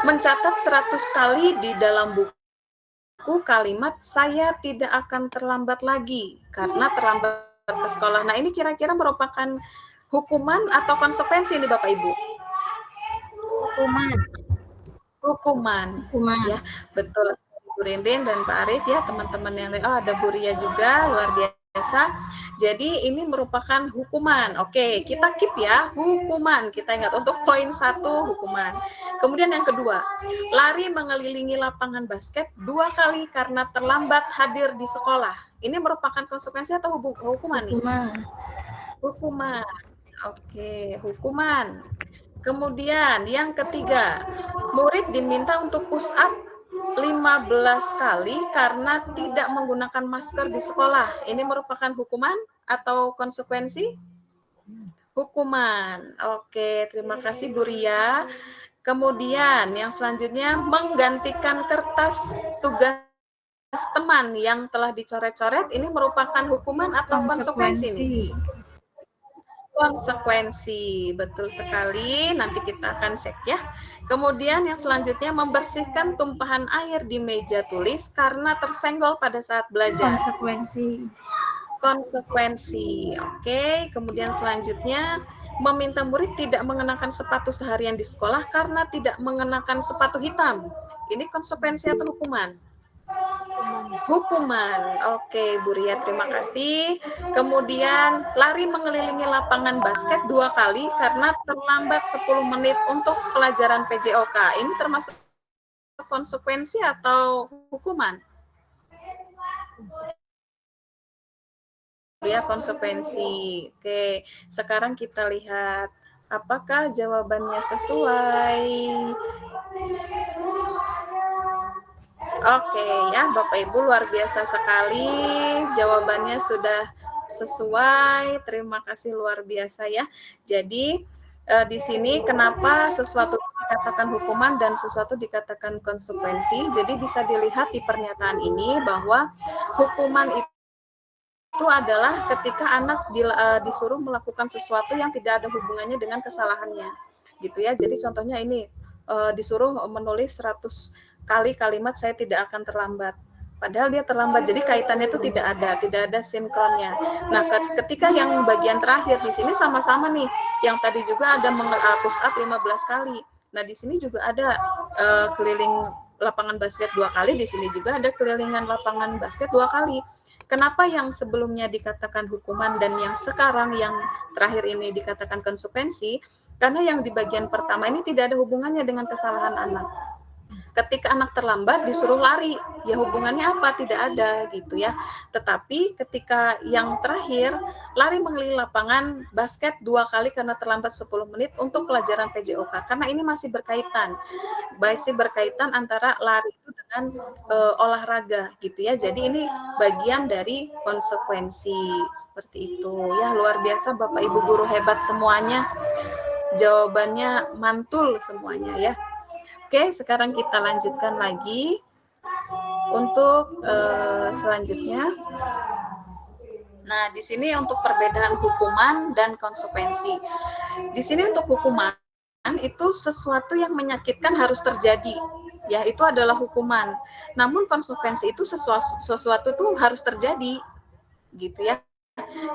mencatat 100 kali di dalam buku kalimat "saya tidak akan terlambat lagi" karena terlambat ke sekolah. Nah, ini kira-kira merupakan hukuman atau konsekuensi nih Bapak Ibu? Hukuman. Ya, betul. Bu Rindin dan Pak Arief ya, teman-teman yang ada Bu Ria juga, luar biasa. Jadi ini merupakan hukuman. Oke, kita keep ya, hukuman. Kita ingat untuk poin 1 hukuman. Kemudian yang kedua, lari mengelilingi lapangan basket 2 kali karena terlambat hadir di sekolah. Ini merupakan konsekuensi atau hukuman nih? Hukuman. Oke, hukuman. Kemudian yang ketiga, murid diminta untuk push up 15 kali karena tidak menggunakan masker di sekolah. Ini merupakan hukuman atau konsekuensi? Hukuman. Oke, terima kasih Bu Ria. Kemudian yang selanjutnya, menggantikan kertas tugas teman yang telah dicoret-coret. Ini merupakan hukuman atau konsekuensi? Konsekuensi, betul sekali. Nanti kita akan cek ya. Kemudian yang selanjutnya, membersihkan tumpahan air di meja tulis karena tersenggol pada saat belajar. Konsekuensi. Oke. Kemudian selanjutnya, meminta murid tidak mengenakan sepatu seharian di sekolah karena tidak mengenakan sepatu hitam. Ini konsekuensi atau hukuman? Hukuman. Oke, Bu Ria, terima kasih. Kemudian lari mengelilingi lapangan basket 2 kali karena terlambat 10 menit untuk pelajaran PJOK. Ini termasuk konsekuensi atau hukuman? Ya, konsekuensi. Oke, sekarang kita lihat apakah jawabannya sesuai. Oke ya, Bapak Ibu, luar biasa sekali. Jawabannya sudah sesuai. Terima kasih, luar biasa ya. Jadi di sini kenapa sesuatu dikatakan hukuman dan sesuatu dikatakan konsekuensi. Jadi bisa dilihat di pernyataan ini bahwa hukuman itu adalah ketika anak disuruh melakukan sesuatu yang tidak ada hubungannya dengan kesalahannya. Gitu ya. Jadi contohnya ini disuruh menulis 100 kali kalimat "saya tidak akan terlambat", padahal dia terlambat, jadi kaitannya itu tidak ada sinkronnya. Nah, ketika yang bagian terakhir di sini sama-sama nih, yang tadi juga ada push up 15 kali. Nah, di sini juga ada keliling lapangan basket 2 kali, di sini juga ada kelilingan lapangan basket 2 kali. Kenapa yang sebelumnya dikatakan hukuman dan yang sekarang yang terakhir ini dikatakan konsekuensi? Karena yang di bagian pertama ini tidak ada hubungannya dengan kesalahan anak. Ketika anak terlambat disuruh lari, ya hubungannya apa? Tidak ada gitu ya. Tetapi ketika yang terakhir, lari mengelilingi lapangan basket 2 kali karena terlambat 10 menit untuk pelajaran PJOK. Karena ini masih berkaitan antara lari itu dengan olahraga gitu ya. Jadi ini bagian dari konsekuensi seperti itu. Ya, luar biasa Bapak Ibu guru hebat semuanya. Jawabannya mantul semuanya ya. Oke, sekarang kita lanjutkan lagi untuk selanjutnya. Nah, di sini untuk perbedaan hukuman dan konsekuensi. Di sini untuk hukuman itu sesuatu yang menyakitkan harus terjadi. Ya, itu adalah hukuman. Namun konsekuensi itu sesuatu itu harus terjadi. Gitu ya.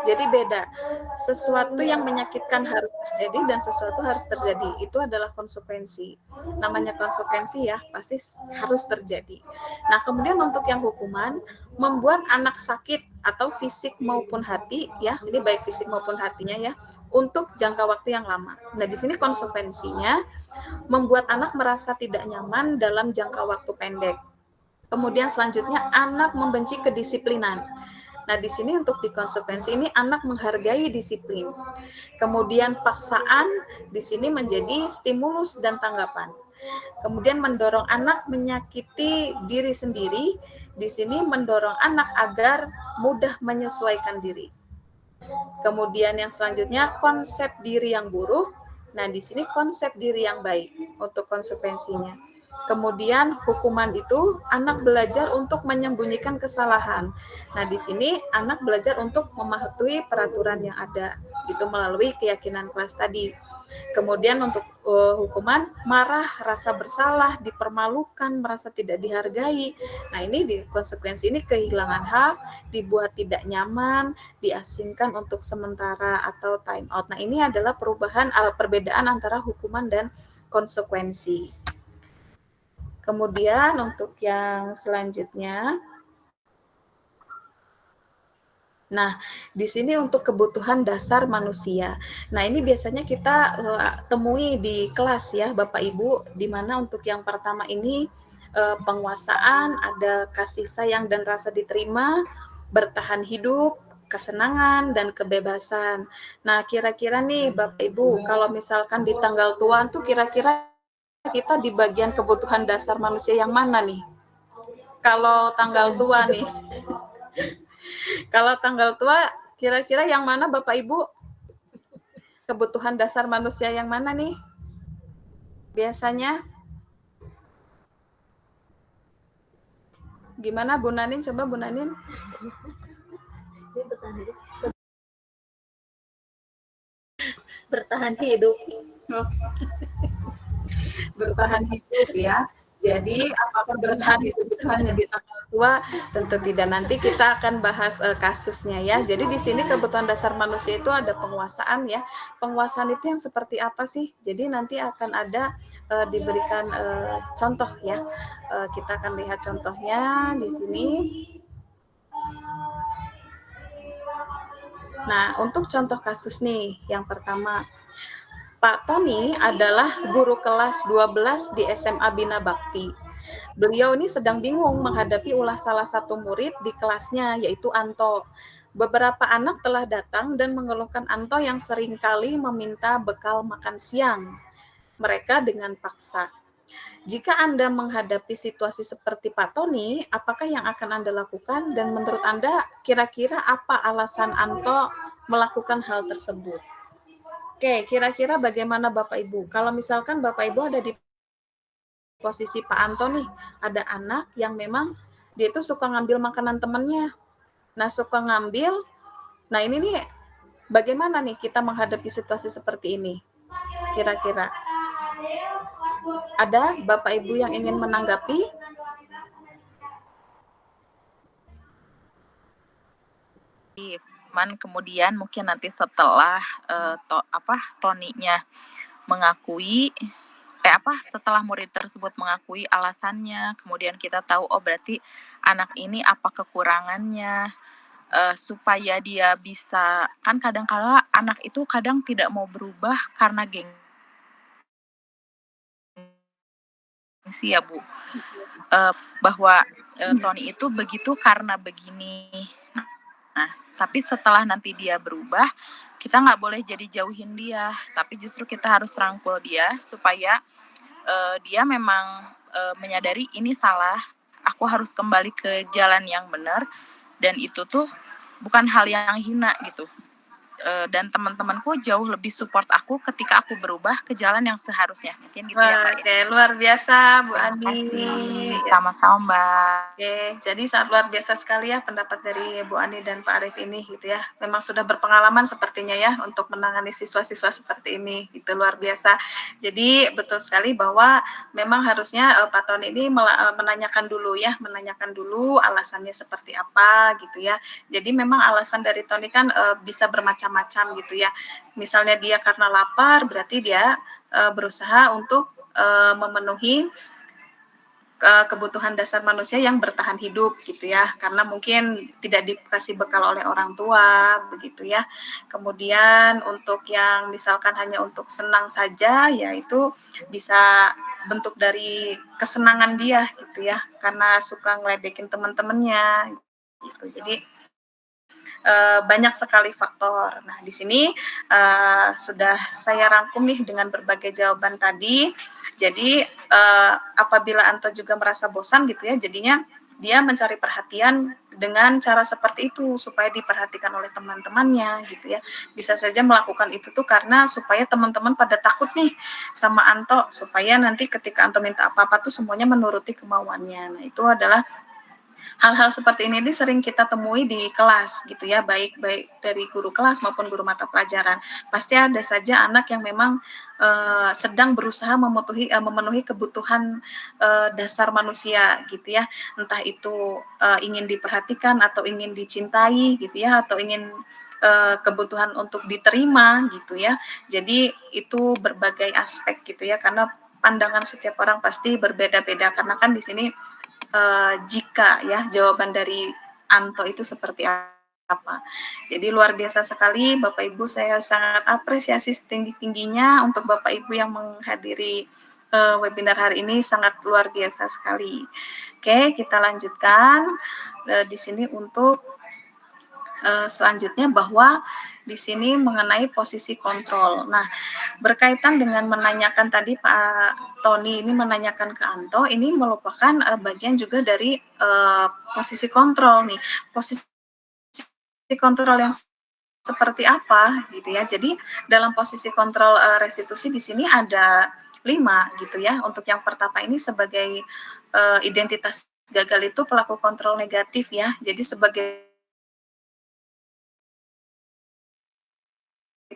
Jadi beda, sesuatu yang menyakitkan harus terjadi dan sesuatu harus terjadi, itu adalah konsekuensi. Namanya konsekuensi ya, pasti harus terjadi. Nah, kemudian untuk yang hukuman, membuat anak sakit atau fisik maupun hati, ya, ini baik fisik maupun hatinya ya, untuk jangka waktu yang lama. Nah, di sini konsekuensinya, membuat anak merasa tidak nyaman dalam jangka waktu pendek. Kemudian selanjutnya, anak membenci kedisiplinan. Nah, di sini untuk di konsekuensi ini anak menghargai disiplin. Kemudian paksaan di sini menjadi stimulus dan tanggapan. Kemudian mendorong anak menyakiti diri sendiri, di sini mendorong anak agar mudah menyesuaikan diri. Kemudian yang selanjutnya konsep diri yang buruk, Nah, di sini konsep diri yang baik untuk konsekuensinya. Kemudian hukuman itu anak belajar untuk menyembunyikan kesalahan. Nah, di sini anak belajar untuk mematuhi peraturan yang ada, itu melalui keyakinan kelas tadi. Kemudian untuk hukuman marah, rasa bersalah, dipermalukan, merasa tidak dihargai. Nah, ini di konsekuensi ini kehilangan hak, dibuat tidak nyaman, diasingkan untuk sementara atau time out. Nah, ini adalah perbedaan antara hukuman dan konsekuensi. Kemudian untuk yang selanjutnya, nah, di sini untuk kebutuhan dasar manusia. Nah, ini biasanya kita temui di kelas ya, Bapak Ibu, di mana untuk yang pertama ini penguasaan, ada kasih sayang dan rasa diterima, bertahan hidup, kesenangan, dan kebebasan. Nah, kira-kira nih Bapak Ibu, kalau misalkan di tanggal tua tuh kira-kira kita di bagian kebutuhan dasar manusia yang mana nih? Kalau tanggal tua nih. Kalau tanggal tua, kira-kira yang mana Bapak Ibu? Kebutuhan dasar manusia yang mana nih? Biasanya? Gimana Bu Nanin? Coba Bu Nanin. Bertahan hidup. Bertahan hidup ya. Jadi apakah bertahan hidup itu hanya di tanggal tua? Tentu tidak. Nanti kita akan bahas kasusnya ya. Jadi di sini kebutuhan dasar manusia itu ada penguasaan ya. Penguasaan itu yang seperti apa sih? Jadi nanti akan ada diberikan contoh ya. Kita akan lihat contohnya di sini. Nah, untuk contoh kasus nih, yang pertama, Pak Tony adalah guru kelas 12 di SMA Bina Bakti. Beliau ini sedang bingung menghadapi ulah salah satu murid di kelasnya, yaitu Anto. Beberapa anak telah datang dan mengeluhkan Anto yang seringkali meminta bekal makan siang mereka dengan paksa. Jika Anda menghadapi situasi seperti Pak Tony, apakah yang akan Anda lakukan? Dan menurut Anda, kira-kira apa alasan Anto melakukan hal tersebut? Oke, kira-kira bagaimana Bapak Ibu? Kalau misalkan Bapak Ibu ada di posisi Pak Anto nih, ada anak yang memang dia itu suka ngambil makanan temannya. Nah, suka ngambil. Nah, ini nih bagaimana nih kita menghadapi situasi seperti ini? Kira-kira ada Bapak Ibu yang ingin menanggapi? Cuman kemudian mungkin nanti setelah Tony-nya mengakui setelah murid tersebut mengakui alasannya, kemudian kita tahu oh berarti anak ini apa kekurangannya, supaya dia bisa, kan kadang-kala anak itu kadang tidak mau berubah karena gengsi ya Bu, bahwa Tony itu begitu karena begini. Nah, tapi setelah nanti dia berubah, kita nggak boleh jadi jauhin dia, tapi justru kita harus rangkul dia supaya dia memang menyadari ini salah, aku harus kembali ke jalan yang benar, dan itu tuh bukan hal yang hina gitu. Dan teman-temanku jauh lebih support aku ketika aku berubah ke jalan yang seharusnya. Mungkin gitu ya Mbak. Oke, luar biasa Bu Ani. Terima kasih. Sama-sama Mbak. Oke, jadi sangat luar biasa sekali ya pendapat dari Bu Ani dan Pak Arif ini gitu ya. Memang sudah berpengalaman sepertinya ya untuk menangani siswa-siswa seperti ini. Gitu, luar biasa. Jadi betul sekali bahwa memang harusnya Pak Tony ini menanyakan dulu alasannya seperti apa gitu ya. Jadi memang alasan dari Tony kan bisa bermacam-macam gitu ya. Misalnya dia karena lapar, berarti dia berusaha untuk memenuhi kebutuhan dasar manusia yang bertahan hidup gitu ya, karena mungkin tidak dikasih bekal oleh orang tua begitu ya. Kemudian untuk yang misalkan hanya untuk senang saja, ya itu bisa bentuk dari kesenangan dia gitu ya, karena suka ngeledekin teman-temannya gitu. Jadi banyak sekali faktor. Nah, di sini sudah saya rangkum nih dengan berbagai jawaban tadi. Jadi apabila Anto juga merasa bosan gitu ya, jadinya dia mencari perhatian dengan cara seperti itu supaya diperhatikan oleh teman-temannya gitu ya. Bisa saja melakukan itu tuh karena supaya teman-teman pada takut nih sama Anto, supaya nanti ketika Anto minta apa-apa tuh semuanya menuruti kemauannya. Nah, itu adalah hal-hal seperti ini sering kita temui di kelas gitu ya, baik dari guru kelas maupun guru mata pelajaran. Pasti ada saja anak yang memang sedang berusaha memenuhi kebutuhan dasar manusia gitu ya, entah itu ingin diperhatikan atau ingin dicintai gitu ya, atau ingin kebutuhan untuk diterima gitu ya. Jadi itu berbagai aspek gitu ya, karena pandangan setiap orang pasti berbeda-beda, karena kan di sini jika ya jawaban dari Anto itu seperti apa. Jadi luar biasa sekali Bapak Ibu, saya sangat apresiasi setinggi-tingginya untuk Bapak Ibu yang menghadiri webinar hari ini, sangat luar biasa sekali. Oke, kita lanjutkan di sini untuk selanjutnya, bahwa di sini mengenai posisi kontrol. Nah, berkaitan dengan menanyakan tadi Pak Tony ini menanyakan ke Anto, ini merupakan bagian juga dari posisi kontrol nih. Posisi kontrol yang seperti apa gitu ya. Jadi dalam posisi kontrol restitusi di sini ada 5 gitu ya. Untuk yang pertama ini sebagai identitas gagal itu pelaku kontrol negatif ya. Jadi sebagai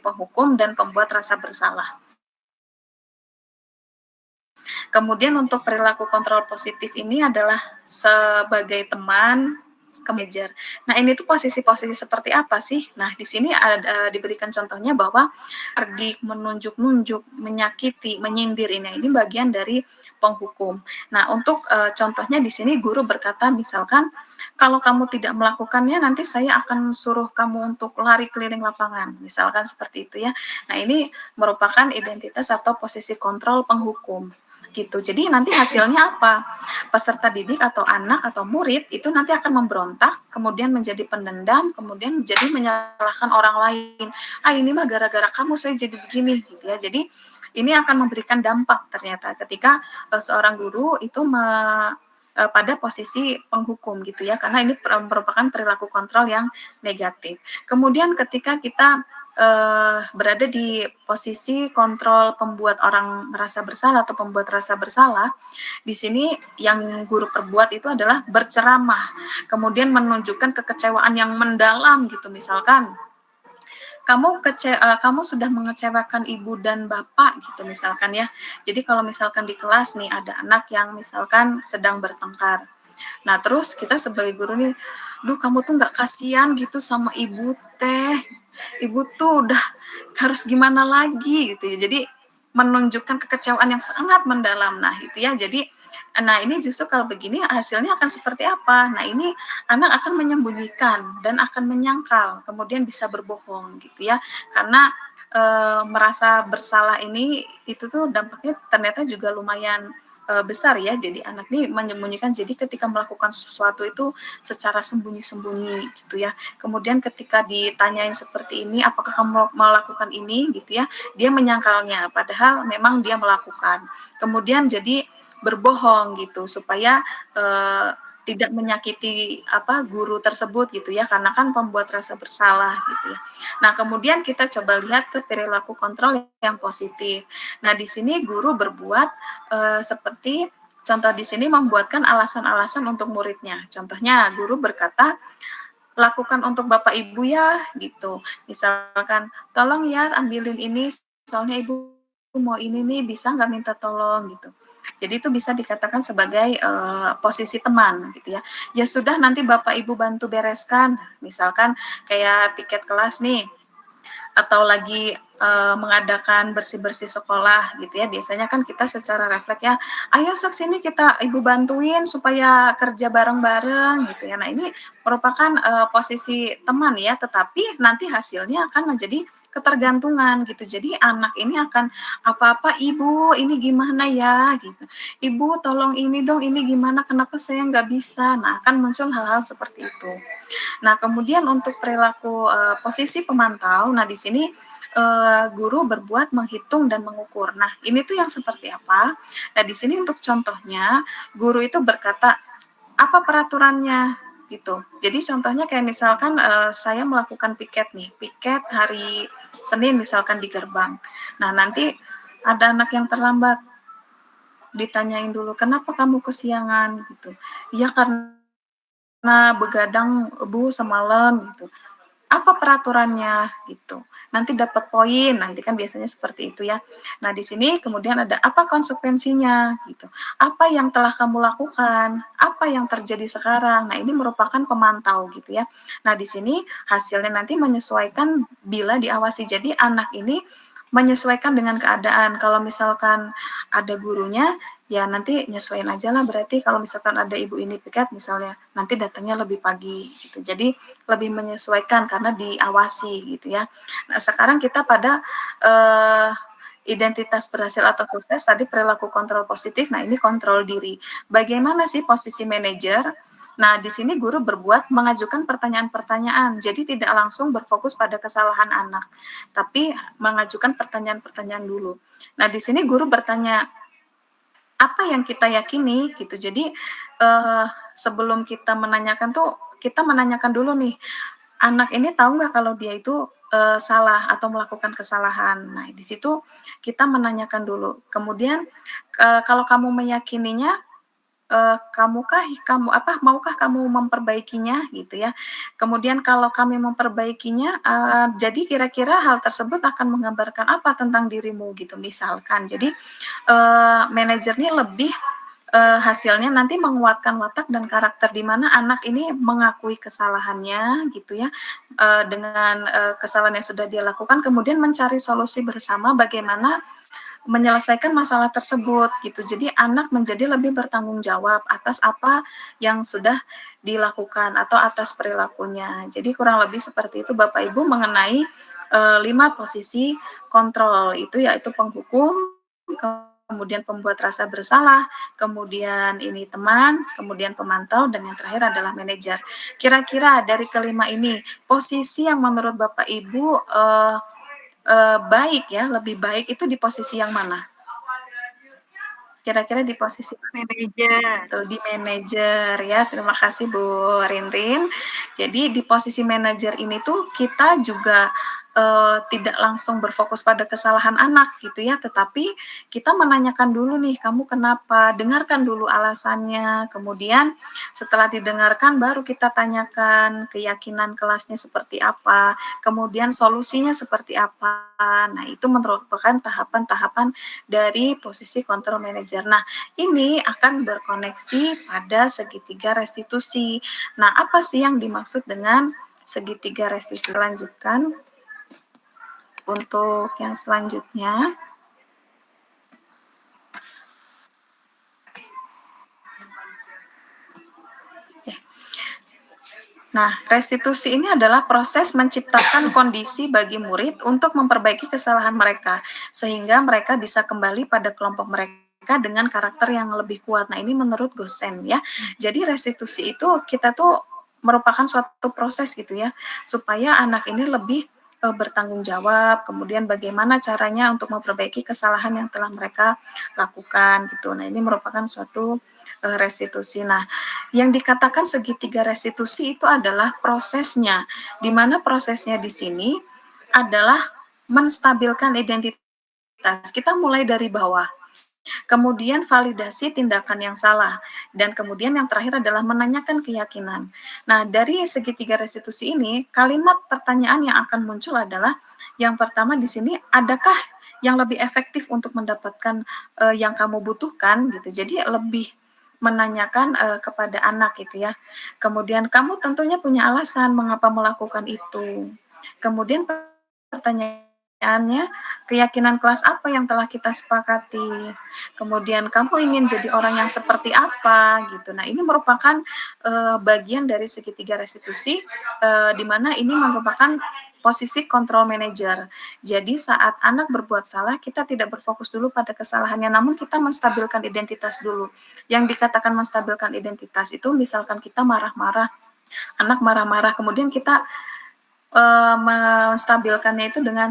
penghukum dan pembuat rasa bersalah. Kemudian untuk perilaku kontrol positif ini adalah sebagai teman, kemejar. Nah, ini tuh posisi-posisi seperti apa sih? Nah, di sini ada diberikan contohnya bahwa menunjuk-nunjuk, menyakiti, menyindir ini bagian dari penghukum. Nah, untuk contohnya di sini guru berkata misalkan, kalau kamu tidak melakukannya nanti saya akan suruh kamu untuk lari keliling lapangan. Misalkan seperti itu ya. Nah, ini merupakan identitas atau posisi kontrol penghukum. Gitu. Jadi nanti hasilnya apa? Peserta didik atau anak atau murid itu nanti akan memberontak, kemudian menjadi pendendam, kemudian jadi menyalahkan orang lain. Ini mah gara-gara kamu saya jadi begini gitu ya. Jadi ini akan memberikan dampak ternyata ketika seorang guru itu pada posisi penghukum gitu ya, karena ini merupakan perilaku kontrol yang negatif. Kemudian ketika kita berada di posisi kontrol pembuat orang merasa bersalah atau pembuat rasa bersalah, di sini yang guru perbuat itu adalah berceramah, kemudian menunjukkan kekecewaan yang mendalam gitu, misalkan kamu sudah mengecewakan ibu dan bapak gitu misalkan ya. Jadi kalau misalkan di kelas nih ada anak yang misalkan sedang bertengkar. Nah, terus kita sebagai guru nih, duh kamu tuh nggak kasihan gitu sama ibu teh. Ibu tuh udah harus gimana lagi gitu ya. Jadi menunjukkan kekecewaan yang sangat mendalam. Nah, itu ya. Jadi ini justru kalau begini hasilnya akan seperti apa? Nah, ini anak akan menyembunyikan dan akan menyangkal, kemudian bisa berbohong gitu ya. Karena merasa bersalah ini itu tuh dampaknya ternyata juga lumayan besar ya. Jadi anak ini menyembunyikan, jadi ketika melakukan sesuatu itu secara sembunyi-sembunyi gitu ya. Kemudian ketika ditanyain seperti ini, apakah kamu melakukan ini gitu ya, dia menyangkalnya padahal memang dia melakukan. Kemudian jadi berbohong gitu supaya tidak menyakiti guru tersebut gitu ya, karena kan pembuat rasa bersalah gitu ya. Nah, kemudian kita coba lihat ke perilaku kontrol yang positif. Nah, di sini guru berbuat seperti contoh di sini membuatkan alasan-alasan untuk muridnya. Contohnya guru berkata, lakukan untuk Bapak Ibu ya gitu. Misalkan, tolong ya ambilin ini soalnya Ibu mau ini nih, bisa nggak minta tolong gitu. Jadi itu bisa dikatakan sebagai posisi teman gitu ya. Ya sudah nanti Bapak Ibu bantu bereskan, misalkan kayak piket kelas nih, atau lagi mengadakan bersih-bersih sekolah gitu ya. Biasanya kan kita secara refleks ya, ayo sini kita Ibu bantuin supaya kerja bareng-bareng gitu ya. Nah, ini merupakan posisi teman ya, tetapi nanti hasilnya akan menjadi ketergantungan gitu. Jadi anak ini akan apa-apa, Ibu ini gimana ya gitu. Ibu tolong ini dong, ini gimana, kenapa saya nggak bisa. Nah, akan muncul hal-hal seperti itu. Nah, kemudian untuk perilaku posisi pemantau, nah di sini guru berbuat menghitung dan mengukur. Nah, ini tuh yang seperti apa? Nah, di sini untuk contohnya, guru itu berkata, apa peraturannya gitu. Jadi contohnya kayak misalkan saya melakukan piket nih, piket hari Senin misalkan di gerbang. Nah nanti ada anak yang terlambat, ditanyain dulu, kenapa kamu kesiangan gitu. Iya karena begadang Bu semalam gitu. Apa peraturannya gitu. Nanti dapat poin, nanti kan biasanya seperti itu ya. Nah, di sini kemudian ada apa konsekuensinya gitu. Apa yang telah kamu lakukan? Apa yang terjadi sekarang? Nah, ini merupakan pemantau gitu ya. Nah, di sini hasilnya nanti menyesuaikan bila diawasi. Jadi anak ini menyesuaikan dengan keadaan. Kalau misalkan ada gurunya, ya nanti nyesuaiin aja lah, berarti kalau misalkan ada ibu ini piket misalnya, nanti datangnya lebih pagi gitu. Jadi lebih menyesuaikan karena diawasi gitu ya. Nah, sekarang kita pada identitas berhasil atau sukses, tadi perilaku kontrol positif, nah ini kontrol diri. Bagaimana sih posisi manajer? Nah, di sini guru berbuat mengajukan pertanyaan-pertanyaan, jadi tidak langsung berfokus pada kesalahan anak, tapi mengajukan pertanyaan-pertanyaan dulu. Nah, di sini guru bertanya, apa yang kita yakini gitu. Jadi sebelum kita menanyakan tuh, kita menanyakan dulu nih, anak ini tahu nggak kalau dia itu salah atau melakukan kesalahan. Nah, di situ kita menanyakan dulu. Kemudian kalau kamu meyakininya, maukah kamu memperbaikinya gitu ya. Kemudian kalau kami memperbaikinya, jadi kira-kira hal tersebut akan menggambarkan apa tentang dirimu gitu misalkan. Jadi manajer ini lebih hasilnya nanti menguatkan watak dan karakter, di mana anak ini mengakui kesalahannya gitu ya, dengan kesalahan yang sudah dia lakukan, kemudian mencari solusi bersama bagaimana menyelesaikan masalah tersebut gitu. Jadi anak menjadi lebih bertanggung jawab atas apa yang sudah dilakukan atau atas perilakunya. Jadi kurang lebih seperti itu Bapak Ibu mengenai 5 posisi kontrol itu, yaitu penghukum, kemudian pembuat rasa bersalah, kemudian ini teman, kemudian pemantau, dan yang terakhir adalah manajer. Kira-kira dari kelima ini, posisi yang menurut Bapak Ibu baik ya, lebih baik itu di posisi yang mana? Kira-kira di posisi Manajer. di manajer ya. Terima kasih Bu Rinrin. Jadi di posisi manajer ini tuh kita juga tidak langsung berfokus pada kesalahan anak gitu ya, tetapi kita menanyakan dulu nih, kamu kenapa? Dengarkan dulu alasannya. Kemudian setelah didengarkan baru kita tanyakan keyakinan kelasnya seperti apa, kemudian solusinya seperti apa. Nah, itu merupakan tahapan-tahapan dari posisi kontrol manajer. Nah, ini akan berkoneksi pada segitiga restitusi. Nah, apa sih yang dimaksud dengan segitiga restitusi? Lanjutkan untuk yang selanjutnya. Nah, restitusi ini adalah proses menciptakan kondisi bagi murid untuk memperbaiki kesalahan mereka, sehingga mereka bisa kembali pada kelompok mereka dengan karakter yang lebih kuat. Nah, ini menurut Gosen ya. Jadi restitusi itu kita tuh merupakan suatu proses gitu ya, supaya anak ini lebih bertanggung jawab, kemudian bagaimana caranya untuk memperbaiki kesalahan yang telah mereka lakukan gitu. Nah, ini merupakan suatu restitusi. Nah, yang dikatakan segitiga restitusi itu adalah prosesnya, di mana prosesnya di sini adalah menstabilkan identitas. Kita mulai dari bawah, kemudian validasi tindakan yang salah, dan kemudian yang terakhir adalah menanyakan keyakinan. Nah, dari segitiga restitusi ini, kalimat pertanyaan yang akan muncul adalah, yang pertama di sini, adakah yang lebih efektif untuk mendapatkan yang kamu butuhkan gitu. Jadi lebih menanyakan kepada anak gitu ya. Kemudian kamu tentunya punya alasan mengapa melakukan itu. Kemudian pertanyaannya, keyakinan kelas apa yang telah kita sepakati. Kemudian kamu ingin jadi orang yang seperti apa gitu. Nah, ini merupakan bagian dari segitiga restitusi, di mana ini merupakan posisi kontrol manajer. Jadi saat anak berbuat salah, kita tidak berfokus dulu pada kesalahannya, namun kita menstabilkan identitas dulu. Yang dikatakan menstabilkan identitas itu misalkan kita marah-marah, anak marah-marah, kemudian kita menstabilkannya itu dengan,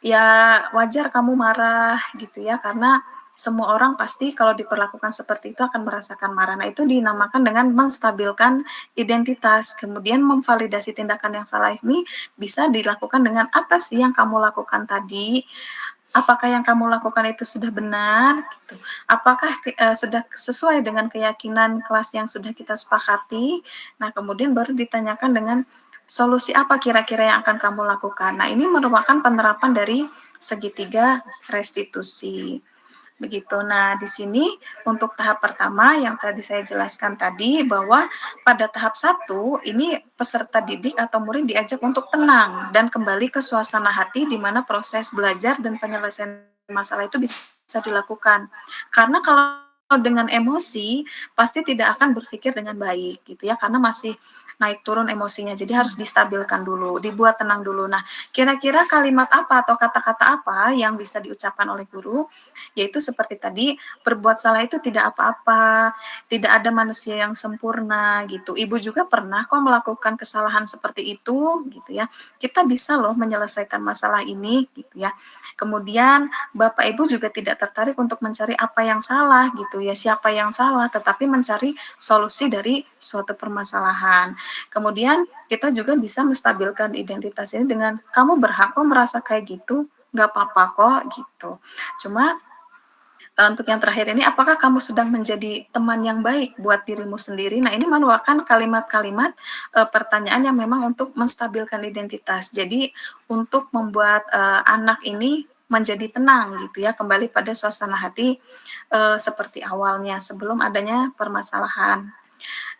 ya wajar kamu marah gitu ya, karena semua orang pasti kalau diperlakukan seperti itu akan merasakan marah. Nah, itu dinamakan dengan menstabilkan identitas. Kemudian memvalidasi tindakan yang salah ini bisa dilakukan dengan apa sih yang kamu lakukan tadi? Apakah yang kamu lakukan itu sudah benar? Gitu. Apakah sudah sesuai dengan keyakinan kelas yang sudah kita sepakati? Nah, kemudian baru ditanyakan dengan solusi apa kira-kira yang akan kamu lakukan. Nah, ini merupakan penerapan dari segitiga restitusi. Begitu. Nah, di sini untuk tahap pertama yang tadi saya jelaskan tadi bahwa pada tahap 1 ini peserta didik atau murid diajak untuk tenang dan kembali ke suasana hati di mana proses belajar dan penyelesaian masalah itu bisa dilakukan. Karena kalau dengan emosi pasti tidak akan berpikir dengan baik gitu ya, karena masih naik turun emosinya. Jadi harus distabilkan dulu, dibuat tenang dulu. Nah, kira-kira kalimat apa atau kata-kata apa yang bisa diucapkan oleh guru? Yaitu seperti tadi, berbuat salah itu tidak apa-apa, tidak ada manusia yang sempurna gitu. Ibu juga pernah kok melakukan kesalahan seperti itu gitu ya. Kita bisa loh menyelesaikan masalah ini gitu ya. Kemudian Bapak Ibu juga tidak tertarik untuk mencari apa yang salah gitu ya, siapa yang salah, tetapi mencari solusi dari suatu permasalahan. Kemudian kita juga bisa menstabilkan identitas ini dengan kamu berhak kok merasa kayak gitu, nggak apa-apa kok gitu. Cuma untuk yang terakhir ini, apakah kamu sedang menjadi teman yang baik buat dirimu sendiri? Nah, ini merupakan kalimat-kalimat pertanyaan yang memang untuk menstabilkan identitas. Jadi untuk membuat anak ini menjadi tenang gitu ya, kembali pada suasana hati seperti awalnya sebelum adanya permasalahan.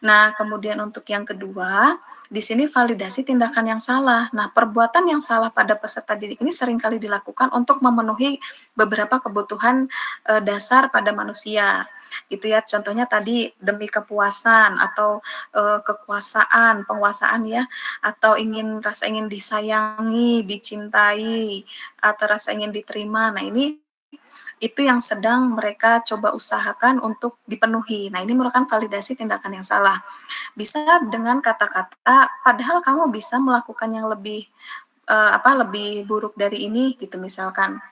Nah, kemudian untuk yang kedua, di sini validasi tindakan yang salah. Nah, perbuatan yang salah pada peserta didik ini seringkali dilakukan untuk memenuhi beberapa kebutuhan dasar pada manusia. Gitu ya. Contohnya tadi demi kepuasan atau kekuasaan, penguasaan ya, atau rasa ingin disayangi, dicintai, atau rasa ingin diterima. Nah, ini itu yang sedang mereka coba usahakan untuk dipenuhi. Nah, ini merupakan validasi tindakan yang salah. Bisa dengan kata-kata, padahal kamu bisa melakukan yang lebih lebih buruk dari ini gitu misalkan.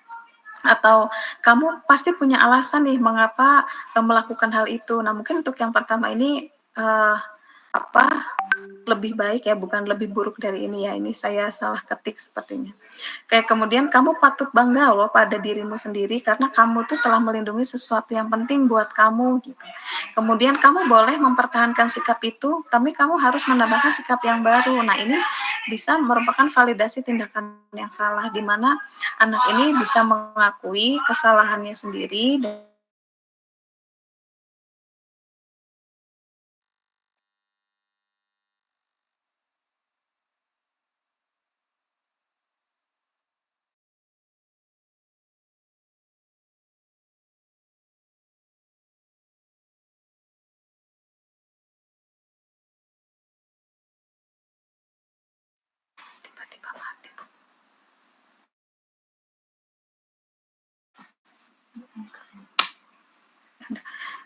Atau kamu pasti punya alasan nih mengapa melakukan hal itu. Nah, mungkin untuk yang pertama ini lebih baik ya, bukan lebih buruk dari ini ya. Ini saya salah ketik sepertinya. Kayak kemudian kamu patut bangga loh pada dirimu sendiri karena kamu tuh telah melindungi sesuatu yang penting buat kamu gitu. Kemudian kamu boleh mempertahankan sikap itu, tapi kamu harus menambahkan sikap yang baru. Nah, ini bisa merupakan validasi tindakan yang salah di mana anak ini bisa mengakui kesalahannya sendiri dan tiba-tiba mati.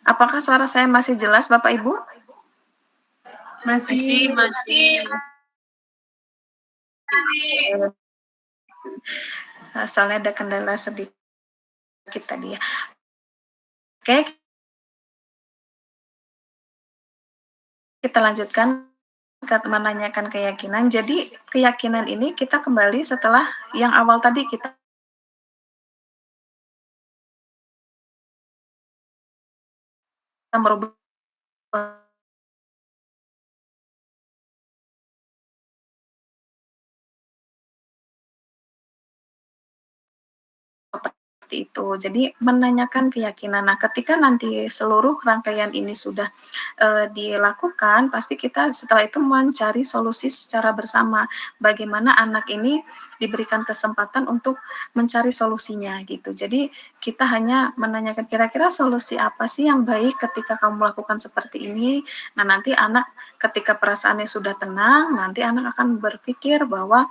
Apakah suara saya masih jelas Bapak Ibu? Masih. Soalnya ada kendala sedikit tadi ya. Oke, kita lanjutkan menanyakan keyakinan. Jadi keyakinan ini kita kembali setelah yang awal tadi kita merubah seperti itu. Jadi menanyakan keyakinan. Nah, ketika nanti seluruh rangkaian ini sudah dilakukan, pasti kita setelah itu mencari solusi secara bersama. Bagaimana anak ini diberikan kesempatan untuk mencari solusinya gitu. Jadi kita hanya menanyakan kira-kira solusi apa sih yang baik ketika kamu melakukan seperti ini. Nah, nanti anak ketika perasaannya sudah tenang, nanti anak akan berpikir bahwa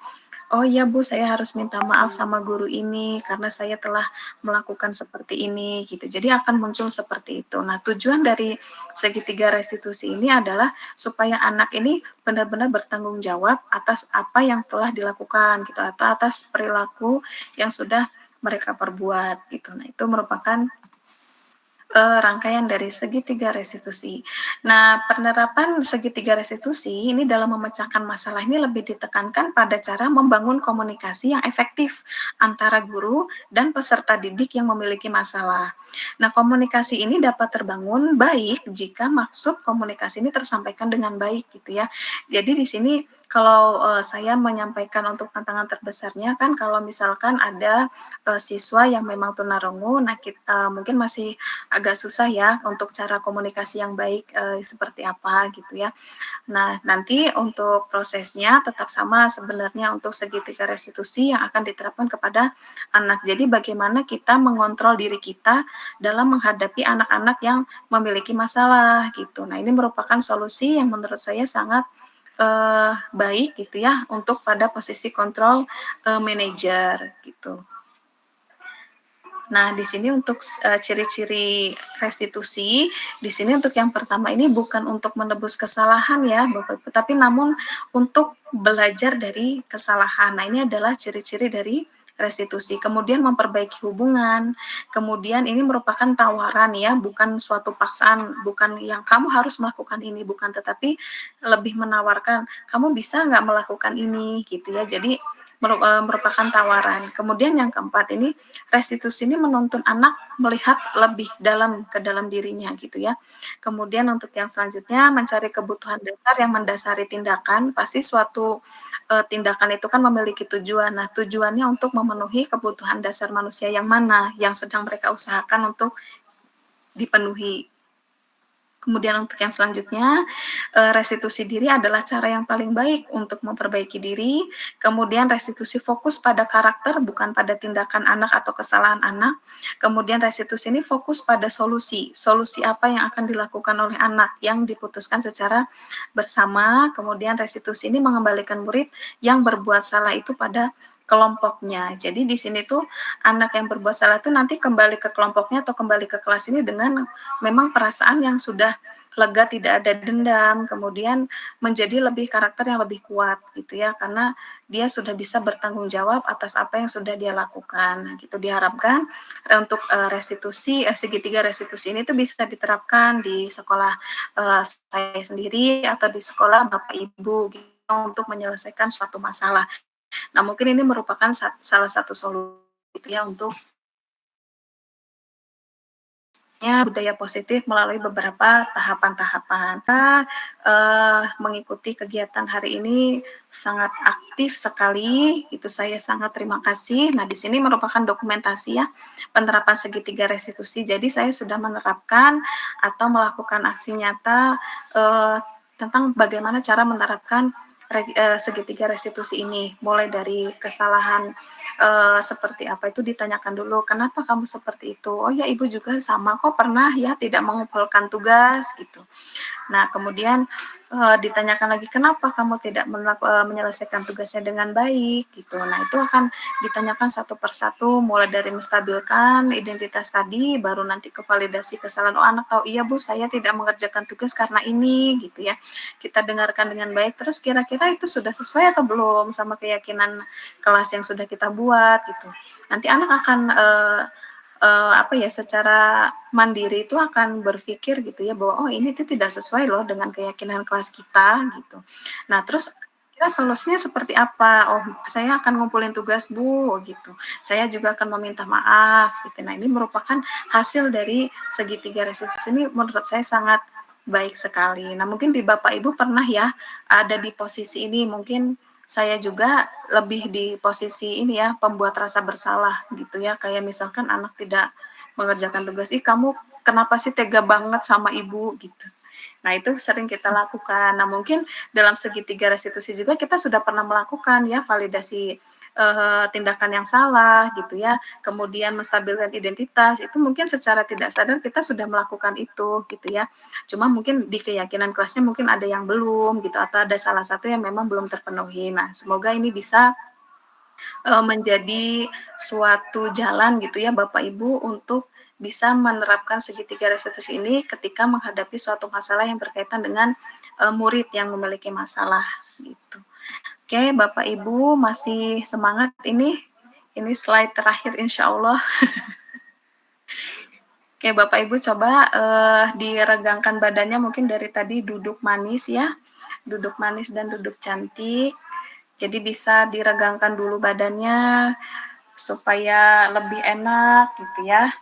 oh iya Bu, saya harus minta maaf sama guru ini karena saya telah melakukan seperti ini gitu. Jadi akan muncul seperti itu. Nah, tujuan dari segitiga restitusi ini adalah supaya anak ini benar-benar bertanggung jawab atas apa yang telah dilakukan gitu atau atas perilaku yang sudah mereka perbuat gitu. Nah, itu merupakan rangkaian dari segitiga restitusi. Nah, penerapan segitiga restitusi ini dalam memecahkan masalah ini lebih ditekankan pada cara membangun komunikasi yang efektif antara guru dan peserta didik yang memiliki masalah. Nah, komunikasi ini dapat terbangun baik jika maksud komunikasi ini tersampaikan dengan baik gitu ya. Jadi di sini kalau saya menyampaikan untuk tantangan terbesarnya kan kalau misalkan ada siswa yang memang tunarungu, nah kita mungkin masih agak susah ya untuk cara komunikasi yang baik seperti apa gitu ya. Nah, nanti untuk prosesnya tetap sama sebenarnya untuk segitiga restitusi yang akan diterapkan kepada anak. Jadi bagaimana kita mengontrol diri kita dalam menghadapi anak-anak yang memiliki masalah gitu. Nah, ini merupakan solusi yang menurut saya sangat baik gitu ya untuk pada posisi kontrol manajer gitu. Nah, di sini untuk ciri-ciri restitusi, di sini untuk yang pertama ini bukan untuk menebus kesalahan ya, Bapak Ibu, tapi namun untuk belajar dari kesalahan. Nah, ini adalah ciri-ciri dari restitusi. Kemudian memperbaiki hubungan. Kemudian ini merupakan tawaran ya, bukan suatu paksaan, bukan yang kamu harus melakukan ini, bukan, tetapi lebih menawarkan, kamu bisa nggak melakukan ini gitu ya. Jadi merupakan tawaran. Kemudian yang keempat ini restitusi ini menuntun anak melihat lebih dalam ke dalam dirinya gitu ya. Kemudian untuk yang selanjutnya mencari kebutuhan dasar yang mendasari tindakan. Pasti suatu tindakan itu kan memiliki tujuan. Nah, tujuannya untuk memenuhi kebutuhan dasar manusia yang mana yang sedang mereka usahakan untuk dipenuhi. Kemudian untuk yang selanjutnya, restitusi diri adalah cara yang paling baik untuk memperbaiki diri. Kemudian restitusi fokus pada karakter, bukan pada tindakan anak atau kesalahan anak. Kemudian restitusi ini fokus pada solusi. Solusi apa yang akan dilakukan oleh anak yang diputuskan secara bersama. Kemudian restitusi ini mengembalikan murid yang berbuat salah itu pada kelompoknya. Jadi di sini tuh anak yang berbuat salah itu nanti kembali ke kelompoknya atau kembali ke kelas ini dengan memang perasaan yang sudah lega, tidak ada dendam, kemudian menjadi lebih karakter yang lebih kuat gitu ya, karena dia sudah bisa bertanggung jawab atas apa yang sudah dia lakukan. Nah, gitu diharapkan untuk restitusi segitiga restitusi ini tuh bisa diterapkan di sekolah saya sendiri atau di sekolah Bapak Ibu gitu, untuk menyelesaikan suatu masalah. Nah, mungkin ini merupakan salah satu solusi ya untuk budaya positif melalui beberapa tahapan-tahapan. Mengikuti kegiatan hari ini sangat aktif sekali, itu saya sangat terima kasih. Nah, di sini merupakan dokumentasi ya penerapan segitiga restitusi. Jadi saya sudah menerapkan atau melakukan aksi nyata tentang bagaimana cara menerapkan segitiga restitusi ini, mulai dari kesalahan seperti apa itu ditanyakan dulu, kenapa kamu seperti itu? Oh ya, ibu juga sama kok, pernah ya tidak mengumpulkan tugas gitu. Nah, kemudian ditanyakan lagi, kenapa kamu tidak menyelesaikan tugasnya dengan baik gitu. Nah, itu akan ditanyakan satu persatu, mulai dari menstabilkan identitas tadi, baru nanti ke validasi kesalahan. Oh, anak tahu, iya Bu, saya tidak mengerjakan tugas karena ini gitu ya. Kita dengarkan dengan baik, terus kira-kira itu sudah sesuai atau belum sama keyakinan kelas yang sudah kita buat gitu. Nanti anak akan secara mandiri itu akan berpikir gitu ya, bahwa oh ini tuh tidak sesuai loh dengan keyakinan kelas kita gitu. Nah, terus kira solusinya seperti apa? Oh, saya akan ngumpulin tugas Bu gitu. Saya juga akan meminta maaf gitu. Nah, ini merupakan hasil dari segitiga restitusi ini, menurut saya sangat baik sekali. Nah, mungkin di Bapak Ibu pernah ya ada di posisi ini, mungkin saya juga lebih di posisi ini ya, pembuat rasa bersalah gitu ya, kayak misalkan anak tidak mengerjakan tugas, ih kamu kenapa sih tega banget sama ibu gitu. Nah, itu sering kita lakukan. Nah, mungkin dalam segitiga restitusi juga kita sudah pernah melakukan ya validasi tindakan yang salah gitu ya, kemudian menstabilkan identitas, itu mungkin secara tidak sadar kita sudah melakukan itu gitu ya. Cuma mungkin di keyakinan kelasnya mungkin ada yang belum gitu, atau ada salah satu yang memang belum terpenuhi. Nah, semoga ini bisa menjadi suatu jalan gitu ya Bapak Ibu untuk bisa menerapkan segitiga restitusi ini ketika menghadapi suatu masalah yang berkaitan dengan murid yang memiliki masalah gitu. Oke, Bapak Ibu masih semangat ini slide terakhir insya Allah. Oke, Bapak Ibu coba diregangkan badannya, mungkin dari tadi duduk manis ya, duduk manis dan duduk cantik. Jadi bisa diregangkan dulu badannya supaya lebih enak gitu ya.